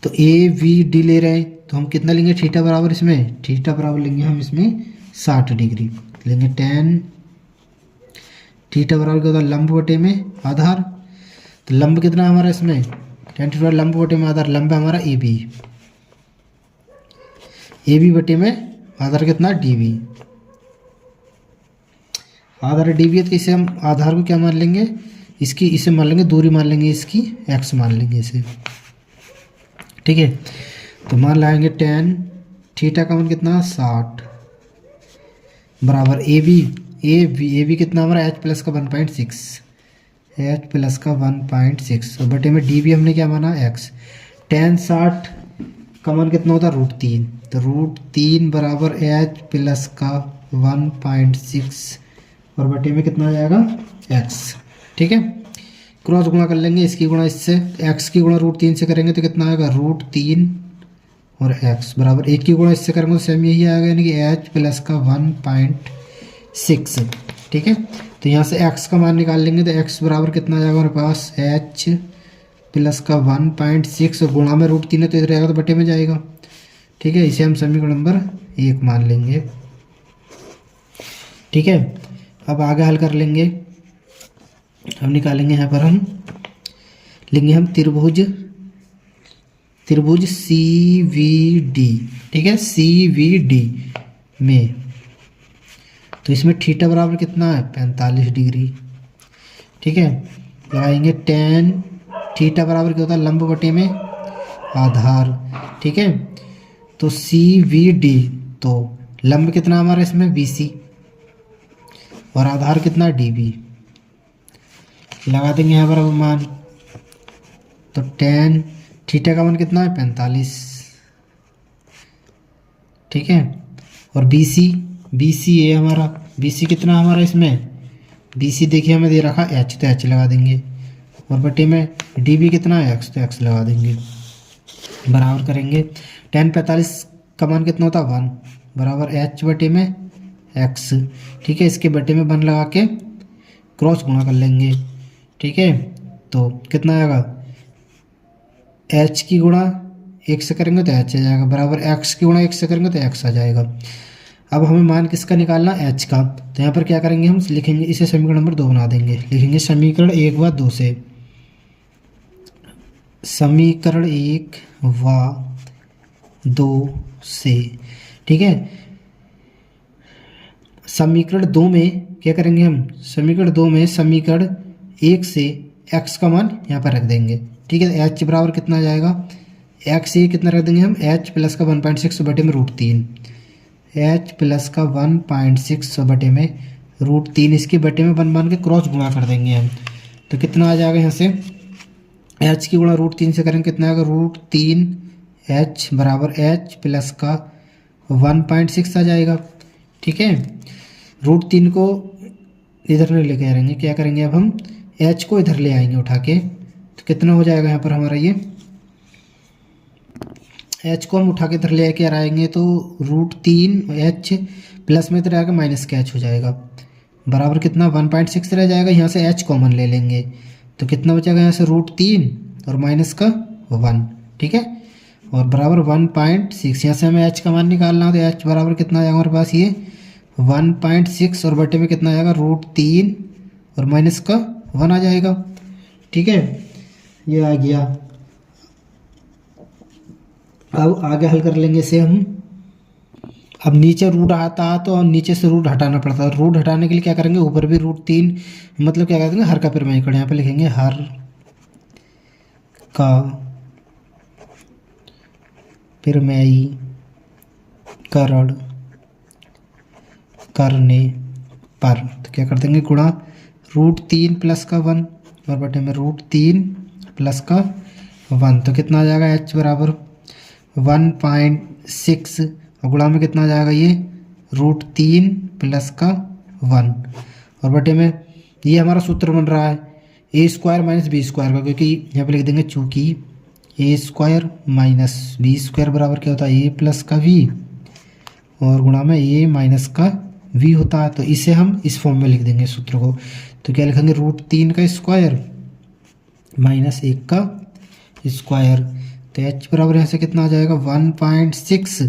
तो AVD ले रहे हैं तो हम कितना लेंगे, थीटा बराबर, इसमें थीटा बराबर लेंगे हम इसमें 60 डिग्री लेंगे। tan थीटा बराबर क्या होता है, लंब बटे में आधार। तो लंब कितना हमारा इसमें, tan थीटा लंब बटे में आधार, लंब है हमारा AB, AB बटे में आधार कितना DB, आधार DB है। तो इसे हम आधार को क्या मान लेंगे, इसकी, इसे मान लेंगे दूरी, मान लेंगे इसकी x मान लेंगे इसे, ठीक है। तो मान लाएंगे tan थीटा का मान कितना 60 बराबर AB कितना हमारा h प्लस का 1.6, h प्लस का 1.6 और बटे में DB हमने क्या माना x। tan 60 का मान कितना होता है √3, तो √3 बराबर h प्लस का 1.6 और बटे में कितना आ जाएगा x, ठीक है। क्रॉस गुणा कर लेंगे, इसकी गुणा इससे, x की गुणा √3 से करेंगे तो कितना आएगा √3 और x बराबर, एक की गुणा इससे करेंगे तो सेम यही आएगा, यानी कि h प्लस का 1.6, ठीक है। तो यहाँ से x का मान निकाल लेंगे तो x बराबर कितना आ जाएगा हमारे पास, h प्लस का 1.6 और गुणा में √3 है तो इधर आएगा तो बटे में जाएगा, ठीक है। इसे हम समीकरण नंबर 1 मान लेंगे, ठीक है। अब आगे हल कर लेंगे, हम निकालेंगे यहाँ पर, हम लेंगे हम त्रिभुज CVD, ठीक है, CVD में। तो इसमें थीटा बराबर कितना है 45 डिग्री, ठीक है। लगाएंगे tan थीटा बराबर क्या होता है, लंब बटे में आधार, ठीक है। तो CVD, तो लंब कितना हमारा इसमें BC और आधार कितना DB, लगा देंगे यहाँ पर अब मान। तो tan थीटा का मान कितना है 45, ठीक है। और BC है हमारा, BC कितना हमारा इसमें, BC देखिए हमें दे रखा h, तो h लगा देंगे और बटे में DB कितना है x, तो x लगा देंगे, बराबर करेंगे। tan 45 का मान कितना होता है 1 बराबर h बटे में एक्स। ठीक है, इसके बटे में 1 लगा के क्रॉस गुणा कर लेंगे। ठीक है, तो कितना आएगा, एच की गुणा 1 से करेंगे तो एच आ जाएगा, बराबर एक्स की गुणा 1 से करेंगे तो एक्स आ जाएगा। अब हमें मान किसका निकालना, एच का। तो यहाँ पर क्या करेंगे, हम लिखेंगे इसे समीकरण नंबर 2 बना देंगे। लिखेंगे समीकरण 1 व 2 से, समीकरण 1 व 2 से। ठीक है, समीकरण 2 में क्या करेंगे हम, समीकरण 2 में समीकरण 1 से x का मान यहाँ पर रख देंगे। ठीक है, h बराबर कितना आ जाएगा, x ये कितना रख देंगे हम, h प्लस का 1.6 बटे में √3, h प्लस का 1.6 बटे में √3, इसके बटे में 1 मान के क्रॉस गुणा कर देंगे हम। तो कितना आ जाएगा, यहाँ से h की गुणा √3 से करेंगे कितना आएगा, √3h बराबर h प्लस का 1.6 आ जाएगा। ठीक है, √3 को इधर लेके आएंगे, क्या करेंगे अब हम h को इधर ले आएंगे उठा के। तो कितना हो जाएगा यहाँ पर हमारा, ये h को हम उठा के इधर ले आके आएंगे तो √3h प्लस में इधर आएगा माइनस का h हो जाएगा, बराबर कितना 1.6 रह जाएगा। यहाँ से h कॉमन ले लेंगे तो कितना बचेगा, यहाँ से √3 और माइनस का 1। ठीक है, और बराबर 1.6, यहाँ से हमें h का मान निकालना हो तो h बराबर कितना आएगा हमारे पास, ये 1.6 और बटे में कितना आएगा, √3 और माइनस का 1 आ जाएगा। ठीक है, ये आ गया। अब आगे हल कर लेंगे इसे हम। अब नीचे रूट आता तो नीचे से रूट हटाना पड़ता है, रूट हटाने के लिए क्या करेंगे, ऊपर भी √3 मतलब क्या करेंगे, हर का परिमाणीकरण। यहाँ पे लिखेंगे हर का परिमाणीकरण करने पर तो क्या कर देंगे, गुणा √3 प्लस का 1 और बटे में √3 प्लस का 1। तो कितना आ जाएगा, h बराबर 1.6 और गुणा में कितना आ जाएगा, ये √3 प्लस का 1 और बटे में ये हमारा सूत्र बन रहा है a² माइनस b² का, क्योंकि यहाँ पे लिख देंगे चूँकि a² माइनस b² बराबर क्या होता है, a प्लस का v और गुणा में a माइनस का v होता है। तो इसे हम इस फॉर्म में लिख देंगे सूत्र को। तो क्या लिखेंगे, √3 का स्क्वायर माइनस 1 का स्क्वायर। तो h बराबर यहाँ से कितना आ जाएगा, 1.6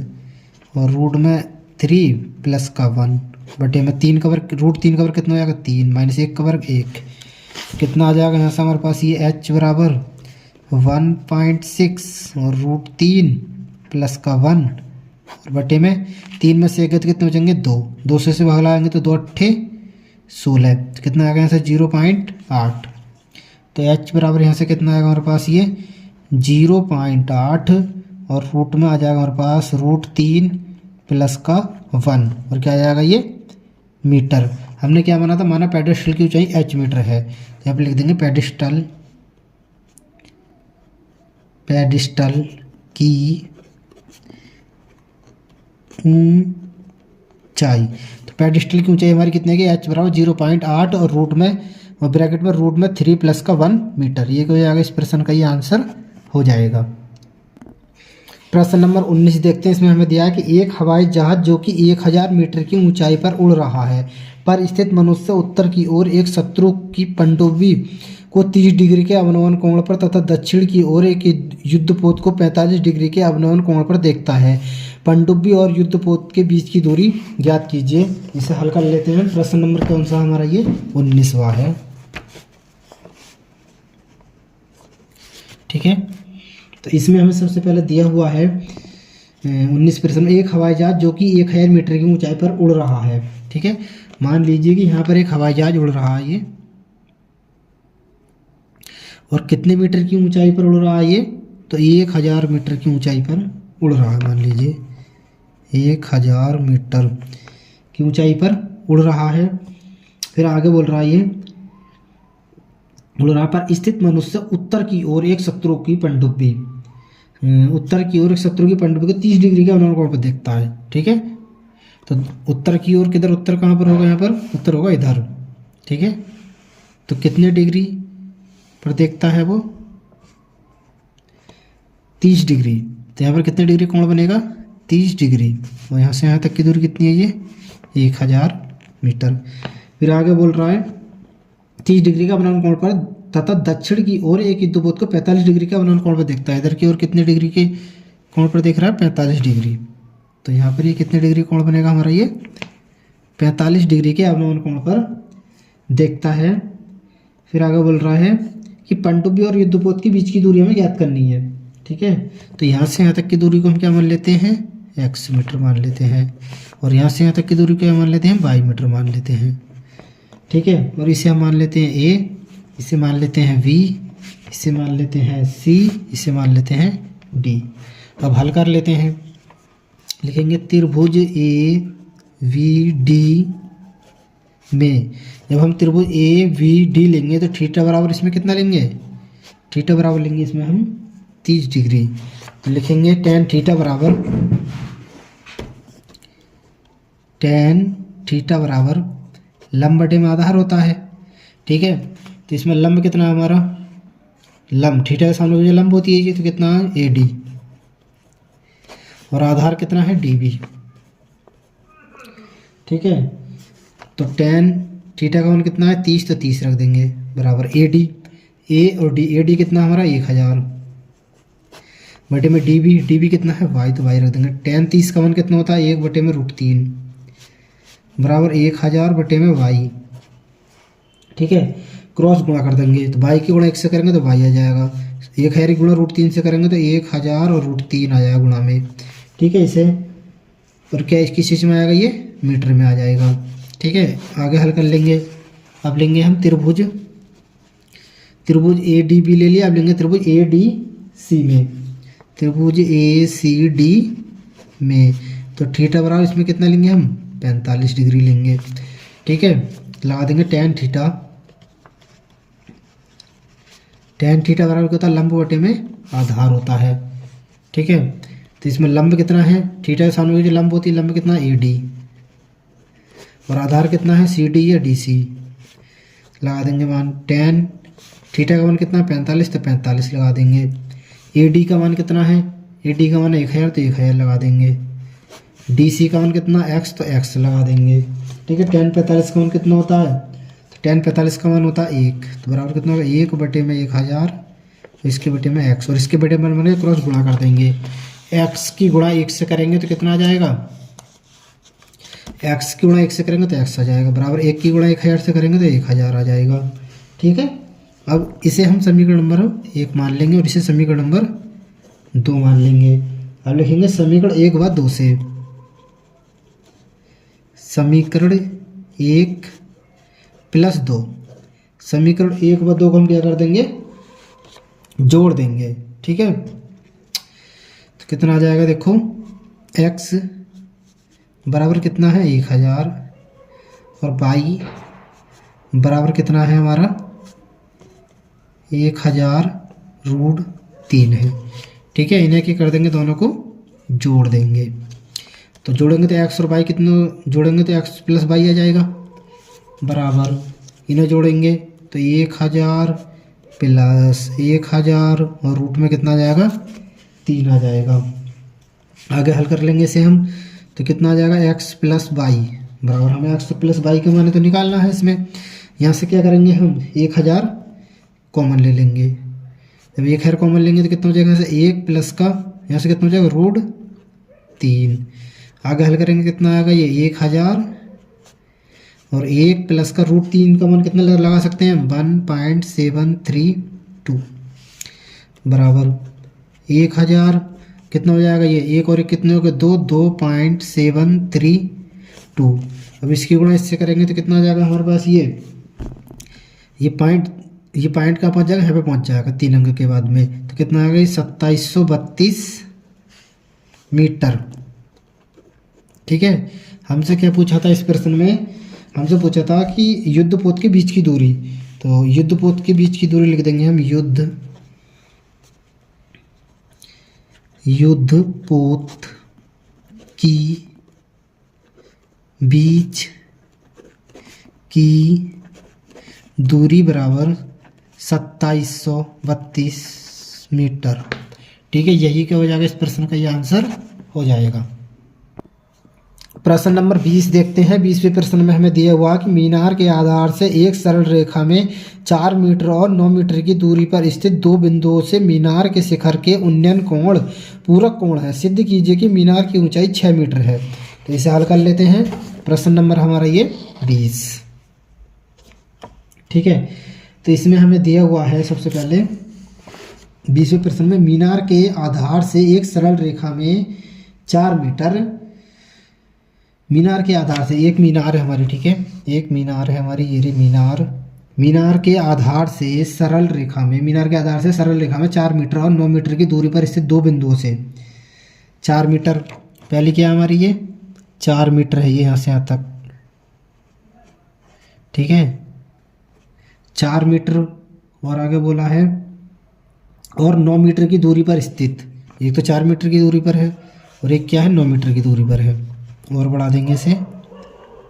और रूट में 3 प्लस का 1 बटे में 3 का वर्ग, √3 का वर्ग कितना हो जाएगा, 3 माइनस 1 का वर्ग 1। कितना आ जाएगा यहाँ से हमारे पास, ये h बराबर 1.6 और √3 प्लस का 1 और बटे में 3 में से 1 गए तो कितने बचेंगे, 2 से भाग लगाएंगे तो 2 8 16। तो कितना आएगा यहाँ से 0.8। तो h बराबर यहाँ से कितना आएगा हमारे पास, ये 0.8 और रूट में आ जाएगा हमारे पास √3 प्लस का 1 और क्या आ जाएगा, ये मीटर। हमने क्या माना था, माना पेडेस्टल की ऊंचाई h मीटर है। तो यहाँ पे लिख देंगे पेडेस्टल की ऊंचाई। तो पेडेस्टल की ऊंचाई हमारी कितने की, h बराबर 0.8 और रूट में और ब्रैकेट में रूट में 3 प्लस का 1 मीटर। ये कोई आगे इस प्रश्न का ये आंसर हो जाएगा। प्रश्न नंबर 19 देखते हैं। इसमें हमें दिया है कि एक हवाई जहाज जो कि 1000 मीटर की ऊंचाई पर उड़ रहा है पर स्थित मनुष्य उत्तर की ओर एक शत्रु की पनडुब्बी को 30 डिग्री के अवनमन कोण पर तथा दक्षिण की ओर एक युद्धपोत को 45 डिग्री के अवनमन कोण पर देखता है। पनडुब्बी और युद्धपोत के बीच की दूरी ज्ञात कीजिए। इसे हल कर लेते हैं। प्रश्न नंबर कौन सा हमारा, ये 19वां है। ठीक है, तो इसमें हमें सबसे पहले दिया हुआ है 19 प्रश्न, एक हवाई जहाज जो कि 1000 मीटर की ऊंचाई पर उड़ रहा है। ठीक है, मान लीजिए कि यहाँ पर एक हवाई जहाज उड़ रहा है ये, और कितने मीटर की ऊंचाई पर उड़ रहा है ये, तो 1000 मीटर की ऊंचाई पर उड़ रहा है। मान लीजिए 1000 मीटर की ऊंचाई पर उड़ रहा है। फिर आगे बोल रहा है ये उड़ रहा पर स्थित मनुष्य उत्तर की ओर एक शत्रु की पनडुब्बी उत्तर की ओर एक शत्रु की पनडुब्बी को 30 डिग्री के अवनमन कोण पर देखता है। ठीक है, तो उत्तर की ओर किधर, उत्तर कहाँ पर होगा, यहाँ पर उत्तर होगा इधर। ठीक है, तो कितने डिग्री पर देखता है वो, 30 डिग्री। तो यहाँ पर कितने डिग्री कोण बनेगा, 30 डिग्री। और यहाँ से यहाँ तक की दूरी कितनी है, ये 1000 मीटर। फिर आगे बोल रहा है 30 डिग्री का अवनमन कोण पर तथा दक्षिण की ओर एक युद्धपोत को 45 डिग्री का अवनमन कोण पर देखता है। इधर की ओर कितने डिग्री के कोण पर देख रहा है? 45 डिग्री। तो यहाँ पर ये कितने डिग्री कोण बनेगा हमारा? ये 45 डिग्री के अवनमन कोण पर देखता है। फिर आगे बोल रहा है कि पनडुब्बी और युद्धपोत के बीच की दूरी हमें ज्ञात करनी है। ठीक है, तो यहाँ से यहाँ तक की दूरी को हम क्या मान लेते हैं? x मीटर मान लेते हैं। और यहाँ से यहाँ तक की दूरी को मान लेते हैं y मीटर मान लेते हैं। ठीक है, और इसे हम मान लेते हैं a, इसे मान लेते हैं v, इसे मान लेते हैं c, इसे मान लेते हैं d। अब हल कर लेते हैं। लिखेंगे त्रिभुज ए वी डी में जब हम त्रिभुज ए वी डी लेंगे तो थीटा बराबर इसमें कितना लेंगे? थीटा बराबर लेंगे इसमें हम 30 डिग्री। तो लिखेंगे tan थीटा बराबर लंब बटे में आधार होता है। ठीक है, तो इसमें लंब कितना है हमारा? लंब थीटा के सामने जो लंब होती है ये तो कितना है? AD। और आधार कितना है? DB। ठीक है, तो tan थीटा का मान कितना है? 30, तो 30 रख देंगे बराबर AD। A और D, AD कितना हमारा? 1000 बटे में DB कितना है? y, तो y रख देंगे। tan 30 का मान कितना होता है? 1 बटे में √3 बराबर 1000 बटे में y। ठीक है, क्रॉस गुणा कर देंगे तो y की गुणा 1 से करेंगे तो y आ जाएगा। 1000 गुणा √3 से करेंगे तो 1000 और √3 आ जाएगा गुणा में। ठीक है, इसे और क्या इसकी चीज़ में आएगा? ये मीटर में आ जाएगा। ठीक है, आगे हल कर लेंगे। अब लेंगे हम त्रिभुज ADB ले लिया। अब लेंगे त्रिभुज ADC में। त्रिभुज ACD में तो थीटा बराबर इसमें कितना लेंगे हम? 45 डिग्री लेंगे। ठीक है, लगा देंगे tan थीटा बराबर क्या होता है? लंब बटे में आधार होता है। ठीक है, तो इसमें लंब कितना है? थीटा के सामने जो लंब होती है लंब कितना? AD। और आधार कितना है? CD या DC। लगा देंगे मान। tan थीटा का मान कितना? 45, तो 45 लगा देंगे। AD का मान कितना है? AD का मान 1000, तो 1000 लगा देंगे। DC का मान कितना? x, तो x लगा देंगे। ठीक है, tan 45 का मान कितना होता है? तो tan 45 का मान होता है 1, तो बराबर कितना होगा? 1 बटे में 1000, इसके बटे में x, और इसके बटे में बने क्रॉस गुणा कर देंगे। x की गुणा 1 से करेंगे तो कितना आ जाएगा? x की गुणा 1 से करेंगे तो x आ जाएगा बराबर 1 की गुणा 1000 से करेंगे तो 1000 आ जाएगा। ठीक है, अब इसे हम समीकरण नंबर 1 मान लेंगे और इसे समीकरण नंबर 2 मान लेंगे। अब लिखेंगे समीकरण 1 व 2 से। समीकरण 1 प्लस 2, समीकरण 1 व 2 को हम क्या कर देंगे? जोड़ देंगे। ठीक है, तो कितना आ जाएगा? देखो x बराबर कितना है? 1000 और y बराबर कितना है हमारा? 1000√3 है। ठीक है, इन्हें क्या कर देंगे? दोनों को जोड़ देंगे। तो जोड़ेंगे तो x और y कितने जोड़ेंगे तो x प्लस y आ जाएगा बराबर, इन्हें जोड़ेंगे तो 1000 प्लस 1000 और रूट में कितना आ जाएगा? 3 आ जाएगा। आगे हल कर लेंगे इसे हम, तो कितना आ जाएगा? x प्लस वाई बराबर, हमें x प्लस वाई के माने तो निकालना है इसमें। यहाँ से क्या करेंगे हम? 1000 कॉमन ले लेंगे। जब 1000 कॉमन लेंगे तो कितना हो जाएगा? 1 प्लस का यहाँ से कितना हो जाएगा? √3। आगे हल करेंगे कितना आएगा? ये 1000 और 1 प्लस का √3 का मान कितना लगा सकते हैं? 1.732 बराबर 1000 कितना हो जाएगा? ये 1 और 1 कितने हो गए? 2.732। अब इसकी गुणा इससे करेंगे तो कितना आ जाएगा हमारे पास? ये पॉइंट का पहुँच जाएगा, यहाँ पे पहुँच जाएगा 3 अंक के बाद में, तो कितना आ गया? 2732 मीटर। ठीक है, हमसे क्या पूछा था इस प्रश्न में? हमसे पूछा था कि युद्धपोत के बीच की दूरी। तो युद्धपोत के बीच की दूरी लिख देंगे हम, युद्धपोत की बीच की दूरी बराबर 2732 मीटर। ठीक है, यही क्या हो जाएगा? इस प्रश्न का ये आंसर हो जाएगा। प्रश्न नंबर 20 देखते हैं। 20वें प्रश्न में हमें दिया हुआ कि मीनार के आधार से एक सरल रेखा में 4 मीटर और 9 मीटर की दूरी पर स्थित दो बिंदुओं से मीनार के शिखर के उन्नयन कोण पूरक कोण है। सिद्ध कीजिए कि मीनार की ऊंचाई 6 मीटर है। तो इसे हल कर लेते हैं। प्रश्न नंबर हमारा ये 20, ठीक है। तो इसमें हमें दिया हुआ है सबसे पहले 20वें प्रश्न में मीनार के आधार से एक सरल रेखा में 4 मीटर, मीनार के आधार से एक मीनार है हमारी, ठीक है, एक मीनार है हमारी, ये मीनार, मीनार के आधार से सरल रेखा में, मीनार के आधार से सरल रेखा में 4 मीटर और 9 मीटर की दूरी पर स्थित दो बिंदुओं से 4 मीटर, पहली क्या है हमारी ये 4 मीटर है, ये यहाँ से यहाँ तक, ठीक है, 4 मीटर, और आगे बोला है और 9 मीटर की दूरी पर स्थित, एक तो 4 मीटर की दूरी पर है और एक क्या है 9 मीटर की दूरी पर है। और बढ़ा देंगे इसे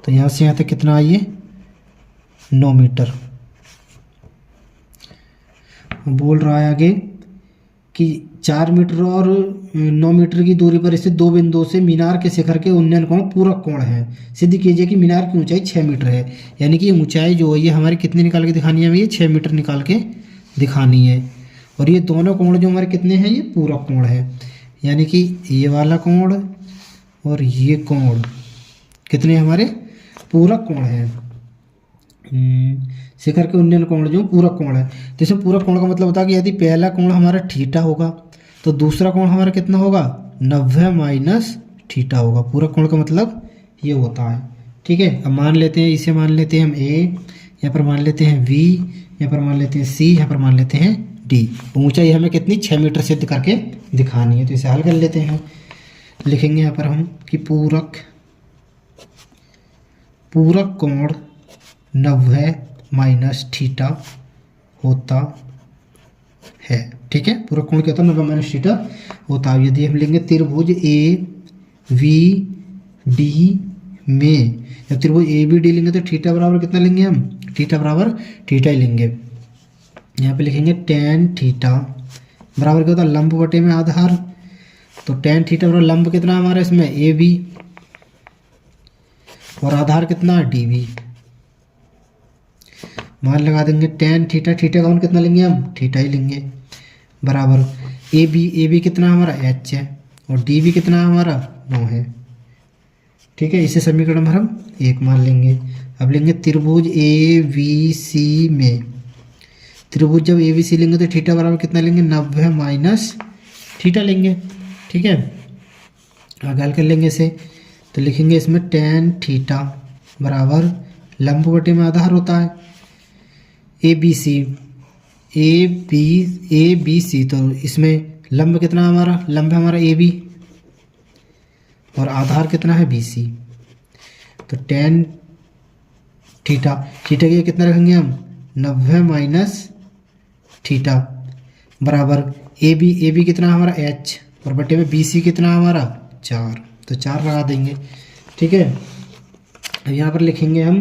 तो यहाँ से यहाँ तक कितना आइए 9 मीटर। बोल रहा है आगे कि 4 मीटर और 9 मीटर की दूरी पर स्थित दो बिंदुओं से मीनार के शिखर के उन्नयन कोण पूरक कोण है। सिद्ध कीजिए कि मीनार की ऊंचाई 6 मीटर है। यानी कि ऊंचाई जो है ये हमारी कितनी निकाल के दिखानी है, हमें ये 6 मीटर निकाल के दिखानी है। और ये दोनों कोण जो हमारे कितने हैं, ये पूरक कोण है। यानी कि ये वाला कोण और ये कोण कितने हमारे पूरक कोण है। शिखर के उन्नयन कोण जो पूरक कोण है, तो इसमें पूरक कोण का मतलब होता है कि यदि पहला कोण हमारा थीटा होगा तो दूसरा कोण हमारा कितना होगा 90 माइनस थीटा होगा। पूरक कोण का मतलब ये होता है, ठीक है। अब मान लेते हैं, इसे मान लेते हैं हम ए, यहाँ पर मान लेते हैं वी, यहाँ पर मान लेते हैं सी, यहाँ पर मान लेते हैं डी। ऊंचाई हमें कितनी 6 मीटर सिद्ध करके दिखानी है। तो इसे हल कर लेते हैं। लिखेंगे यहाँ पर हम कि पूरक कोण 90 माइनस थीटा होता है, ठीक है। पूरक कोण क्या होता है 90 माइनस थीटा होता है। यदि हम लेंगे त्रिभुज ए वी डी में, जब त्रिभुज ए बी डी लेंगे तो थीटा बराबर कितना लेंगे हम, थीटा बराबर थीटा ही लेंगे। यहाँ पे लिखेंगे tan थीटा बराबर क्या होता है लंब बटे में आधार। तो tan थीटा बराबर लंब कितना हमारा इसमें ए बी और आधार कितना डी बी। मान लगा देंगे tan थीटा, थीटा का मान कितना लेंगे हम, थीटा ही लेंगे, बराबर ए बी कितना हमारा h है और डी बी कितना हमारा 9 है, ठीक है। इसे समीकरण नंबर हम 1 मान लेंगे। अब लेंगे त्रिभुज ए वी सी में, त्रिभुज जब ए बी सी लेंगे तो थीटा बराबर कितना लेंगे 90 माइनस थीटा लेंगे, ठीक है। आगे हल कर लेंगे इसे। तो लिखेंगे इसमें tan थीटा बराबर लंब बटे में आधार होता है ए बी सी। तो इसमें लंब कितना हमारा, लंब है हमारा ए बी और आधार कितना है बी सी। तो tan थीटा, थीटा के कितना रखेंगे हम 90 माइनस थीटा बराबर ए बी कितना हमारा h और बटे में बी सी कितना हमारा 4। तो 4 लगा देंगे, ठीक है। अब यहाँ पर लिखेंगे हम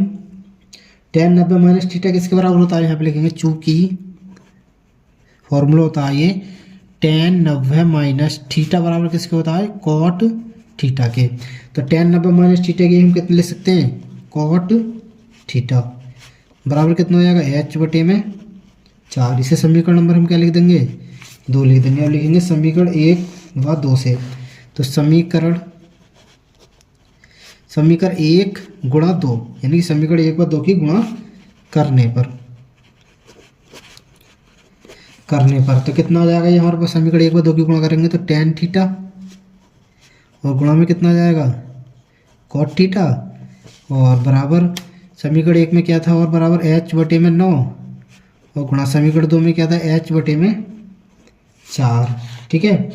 tan 90 माइनस थीटा किसके बराबर होता है, यहाँ पे लिखेंगे चूंकि फॉर्मूला होता है ये tan 90 माइनस थीटा बराबर किसके होता है कॉट थीटा के। तो tan 90 माइनस थीटा के हम कितने लिख सकते हैं कॉट थीटा बराबर कितना हो जाएगा h बटे में 4। इसे समीकरण नंबर हम क्या लिख देंगे 2 लिख देंगे। अब लिखेंगे समीकरण 1 व 2 से। तो समीकरण 1 गुणा 2 यानी कि समीकरण 1 व 2 की गुणा करने पर तो कितना आ जाएगा ये हमारे पास, समीकरण 1 व 2 की गुणा करेंगे तो tan थीटा और गुणा में कितना आ जाएगा cot थीटा और बराबर समीकरण 1 में क्या था और बराबर h बटे में 9 और गुणा समीकरण 2 में क्या था h बटे में 4, ठीक है।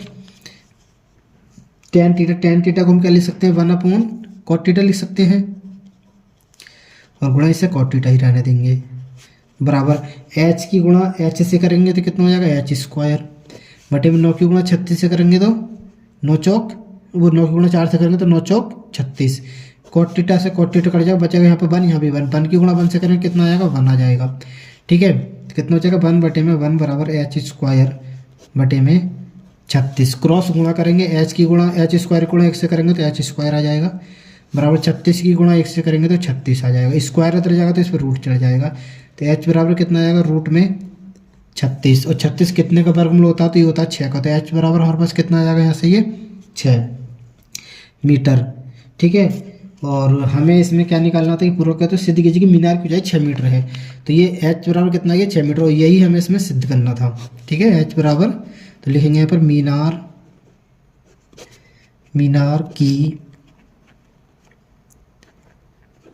tan थीटा को हम क्या लिख सकते हैं 1 cot थीटा लिख सकते हैं और गुणा इसे cot थीटा ही रहने देंगे बराबर h की गुणा h से करेंगे तो कितना हो जाएगा h स्क्वायर बटे में 9 की गुणा 36 से करेंगे तो 9 चौक, वो 9 की गुणा 4 से करेंगे तो 9 चौक 36। cot थीटा से cot थीटा कट जाएगा, बचेगा यहाँ पे 1, यहाँ भी 1 की गुणा 1 से करेंगे कितना आ जाएगा 1 आ जाएगा, ठीक है। तो कितना हो जाएगा 1 बटे में 1 बराबर h स्क्वायर बटे में 36। क्रॉस गुणा करेंगे h की गुणा h स्क्वायर गुणा 1 से करेंगे तो h स्क्वायर आ जाएगा बराबर 36 की गुणा 1 से करेंगे तो 36 आ जाएगा। स्क्वायर उतर जाएगा तो इस पर रूट चढ़ जाएगा, तो h बराबर कितना आ जाएगा रूट में 36, और 36 कितने का वर्गमूल होता है तो ये होता है 6 का, तो h बराबर हमारे पास कितना आ जाएगा यहाँ से ये 6 मीटर। ठीक है, और हमें इसमें क्या निकालना था कि पूर्वक का तो सिद्ध कीजिए कि मीनार की ऊंचाई 6 मीटर है, तो ये h बराबर कितना है 6 मीटर, और यही हमें इसमें सिद्ध करना था। ठीक है, h बराबर तो लिखेंगे यहाँ पर मीनार की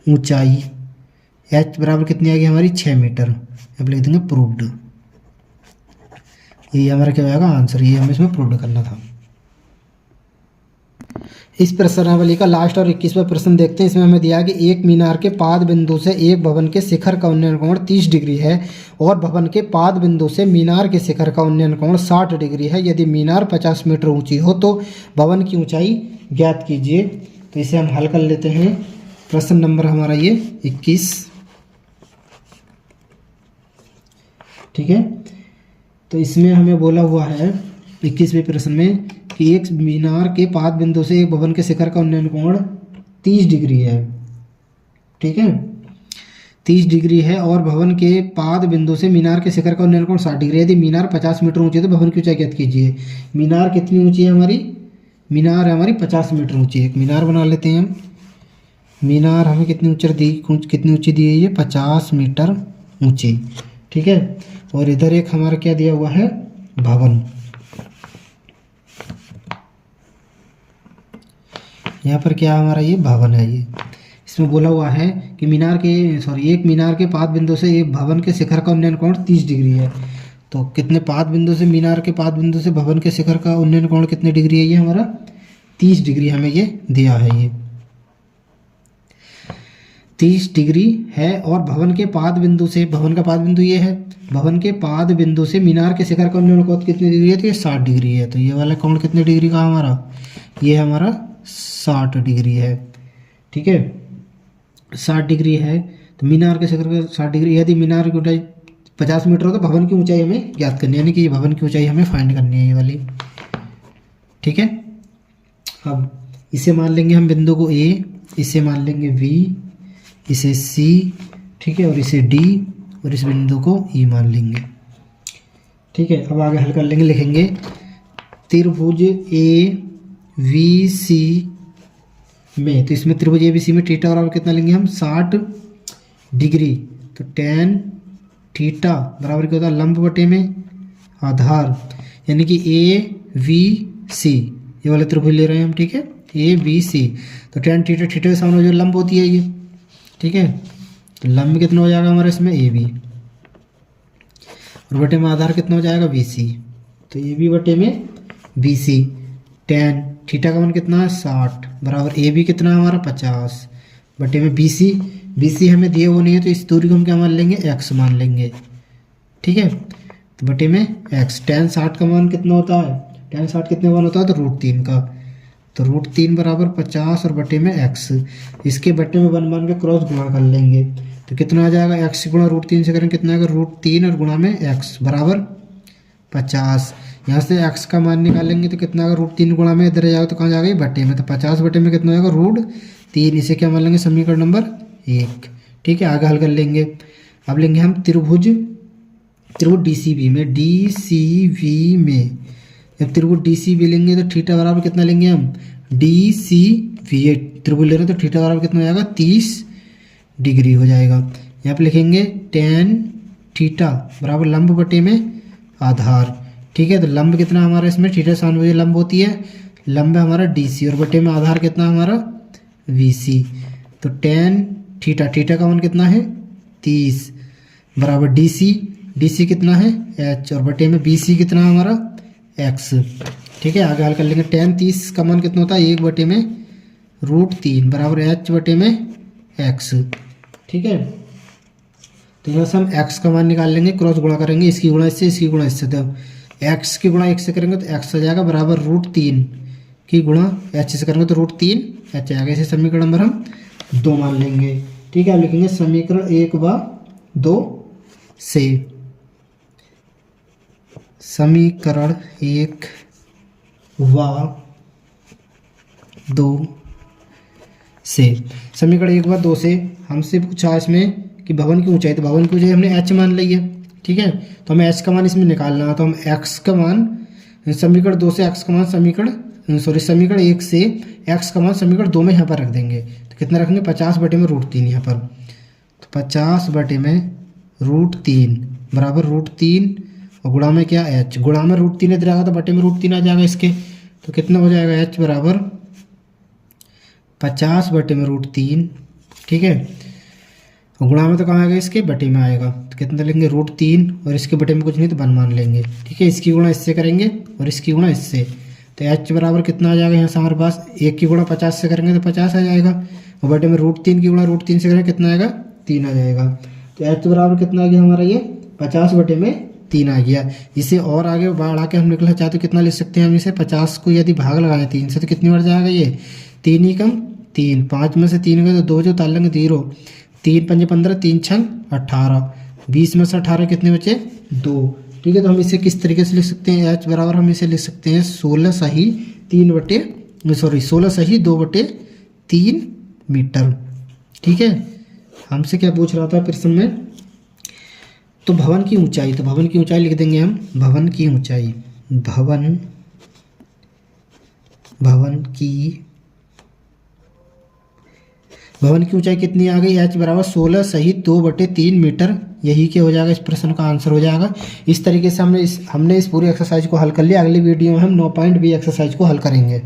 ऊंचाई h बराबर कितनी आएगी हमारी 6 मीटर, अब लिख देंगे प्रूव्ड। ये हमारा क्या होगा आंसर, ये हमें इसमें प्रूव्ड करना था। इस प्रश्नावली का लास्ट और 21वां प्रश्न देखते हैं। इसमें हमें दिया कि एक मीनार के पाद बिंदु से एक भवन के शिखर का उन्नयन कोण 30 डिग्री है और भवन के पाद बिंदु से मीनार के शिखर का उन्नयन कोण 60 डिग्री है। यदि मीनार 50 मीटर ऊंची हो तो भवन की ऊंचाई ज्ञात कीजिए। तो इसे हम हल कर लेते हैं। प्रश्न नंबर हमारा ये 21। ठीक है, तो इसमें हमें बोला हुआ है 21वें प्रश्न में कि एक मीनार के पाद बिंदु से एक भवन के शिखर का उन्नयन कोण 30 डिग्री है। ठीक है, 30 डिग्री है और भवन के पाद बिंदु से मीनार के शिखर का उन्नयन कोण 60 डिग्री है। यदि मीनार 50 मीटर ऊंची है तो भवन की ऊंचाई ज्ञात कीजिए। मीनार कितनी ऊंची है हमारी, मीनार है हमारी 50 मीटर ऊंची। एक मीनार बना लेते हैं हम। मीनार हमें कितनी ऊंची दी है, ये 50 मीटर ऊंची। ठीक है, और इधर एक हमारा क्या दिया हुआ है भवन। यहाँ पर क्या हमारा ये भवन है। ये इसमें बोला हुआ है कि एक मीनार के पाद बिंदु से एक भवन के शिखर का उन्नयन कोण 30 डिग्री है। तो कितने पाद बिंदु से, मीनार के पाद बिंदु से भवन के शिखर का उन्नयन कोण कितने डिग्री है, ये हमारा 30 डिग्री हमें ये दिया है। ये 30 डिग्री है और भवन के पाद बिंदु से, भवन का पाद बिंदु ये है, भवन के पाद बिंदु से मीनार के शिखर का उन्नयन कोण कितनी डिग्री है, तो ये 60 डिग्री है। तो ये वाला कोण कितने डिग्री का हमारा, ये हमारा 60 डिग्री है। ठीक है, 60 डिग्री है तो मीनार के शिखर का 60 डिग्री। यदि मीनार की ऊंचाई 50 मीटर हो तो भवन की ऊंचाई हमें ज्ञात करनी है, यानी कि ये भवन की ऊंचाई हमें फाइंड करनी है, ये वाली। ठीक है, अब इसे मान लेंगे हम बिंदु को A, इसे मान लेंगे V, इसे C, ठीक है, और इसे D, और इस बिंदु को E मान लेंगे। ठीक है, अब आगे हल कर लेंगे। लिखेंगे त्रिभुज ABC में, तो इसमें त्रिभुज ABC में थीटा बराबर कितना लेंगे हम 60 डिग्री। तो tan थीटा बराबर क्या होता है लंब बटे में आधार, यानी कि ABC ये वाले त्रिभुज ले रहे हैं हम। ठीक है, ABC, तो tan थीटा, थीटा के सामने जो लंब होती है ये। ठीक है, तो लंब कितना हो जाएगा हमारे इसमें AB, और बटे में आधार कितना हो जाएगा BC। तो AB बटे में BC, tan थीटा का मान कितना है 60 बराबर AB कितना है हमारा 50 बटे में BC हमें दिए वो नहीं है, तो इस दूरी को हम क्या मान लेंगे x मान लेंगे। ठीक है, तो बटे में x। tan 60 का मान कितना होता है, tan 60 कितने मान होता है, तो √3 का, तो √3 बराबर 50 और बटे में x। इसके बटे में 1 मान के क्रॉस गुणा कर लेंगे तो कितना आ जाएगा, x गुणा √3 से करेंगे कितना आएगा √3 और गुणा में x बराबर 50। यहाँ से x का मान निकालेंगे तो कितना आएगा √3 गुणा में इधर जाएगा तो कहाँ जाएगा ये बटे में, तो 50 बटे में कितना आएगा √3। इसे क्या मान लेंगे समीकरण नंबर 1। ठीक है, आगे हल कर लेंगे। अब लेंगे हम त्रिभुज DCB में, जब त्रिभुज DCB लेंगे तो थीटा बराबर कितना लेंगे हम DCB, त्रिभुज ले रहे हैं तो थीटा बराबर कितना हो जाएगा 30 डिग्री हो जाएगा। यहाँ पे लिखेंगे tan थीटा बराबर लंब बटे में आधार। ठीक है, तो लंब कितना हमारा इसमें, थीटा सामने जो लंब होती है, लंब है हमारा DC और बटे में आधार कितना हमारा VC। तो tan थीटा का मान कितना है 30 बराबर DC कितना है H और बटे में BC कितना है हमारा X। ठीक है, आगे हल कर लेंगे। tan 30 का मान कितना होता है 1 बटे में √3 बराबर H बटे में X। ठीक है, तो यहाँ से हम x का मान निकाल लेंगे, क्रॉस गुणा करेंगे, इसकी गुणा इससे, इसकी गुणा इससे। तो x की गुणा 1 से करेंगे तो x आ जाएगा बराबर √3 की गुणा h से करेंगे तो √3 h आएगा। इसे समीकरण नंबर हम 2 मान लेंगे। ठीक है, अब लिखेंगे समीकरण 1 व 2 से, समीकरण 1 व 2 से। समीकरण 1 व 2 से हमसे पूछा इसमें कि भवन की ऊंचाई, तो भवन की ऊंचाई हमने h मान ली है, ठीक है। तो हमें h का मान इसमें निकालना है, तो हम x का मान समीकरण 2 से x का मान समीकरण 1 से x का मान समीकरण 2 में यहाँ पर रख देंगे। तो कितना रखेंगे, 50/√3 यहाँ पर। तो 50/√3 बराबर √3 और गुणा में क्या h, गुणा में √3 इधर आएगा तो बटे में √3 आ जाएगा इसके। तो कितना हो जाएगा, h बराबर 50/√3, ठीक है। और गुणा में तो कहाँ आएगा, इसके बटे में आएगा। तो कितना लेंगे, √3 और इसके बटे में कुछ नहीं तो 1 मान लेंगे, ठीक है। इसकी गुणा इससे करेंगे और इसकी गुणा इससे, तो h बराबर कितना आ जाएगा यहाँ से हमारे पास, 1 की गुणा 50 से करेंगे तो 50 आ जाएगा, और बटे में √3 की गुणा √3 से करेंगे कितना आएगा, 3 आ जाएगा। तो h बराबर कितना आ गया हमारा, ये 50/3 आ गया। इसे और आगे बढ़ा के हम निकलना चाहते तो कितना लिख सकते हैं हम इसे, 50 को यदि भाग लगाएं 3 से तो कितनी बार जाएगा, ये 3 ही कम 3, 5 में से 3 गए तो 2 जो ताल लेंगे 0, 3 पंजे 15, 3 छंग 18, 20 में से 18 कितने बचे, 2, ठीक है। तो हम इसे किस तरीके से लिख सकते हैं, h बराबर हम इसे लिख सकते हैं 16 सही 2/3 मीटर, ठीक है। हमसे क्या पूछ रहा था प्रश्न में, तो भवन की ऊंचाई, तो भवन की ऊंचाई लिख देंगे हम, भवन की ऊंचाई, भवन की ऊंचाई कितनी आ गई, h बराबर 16 सही 2/3 मीटर, यही क्या हो जाएगा, इस प्रश्न का आंसर हो जाएगा। इस तरीके से हमने इस पूरी एक्सरसाइज को हल कर लिया। अगली वीडियो में हम 9 पॉइंट बी एक्सरसाइज को हल करेंगे।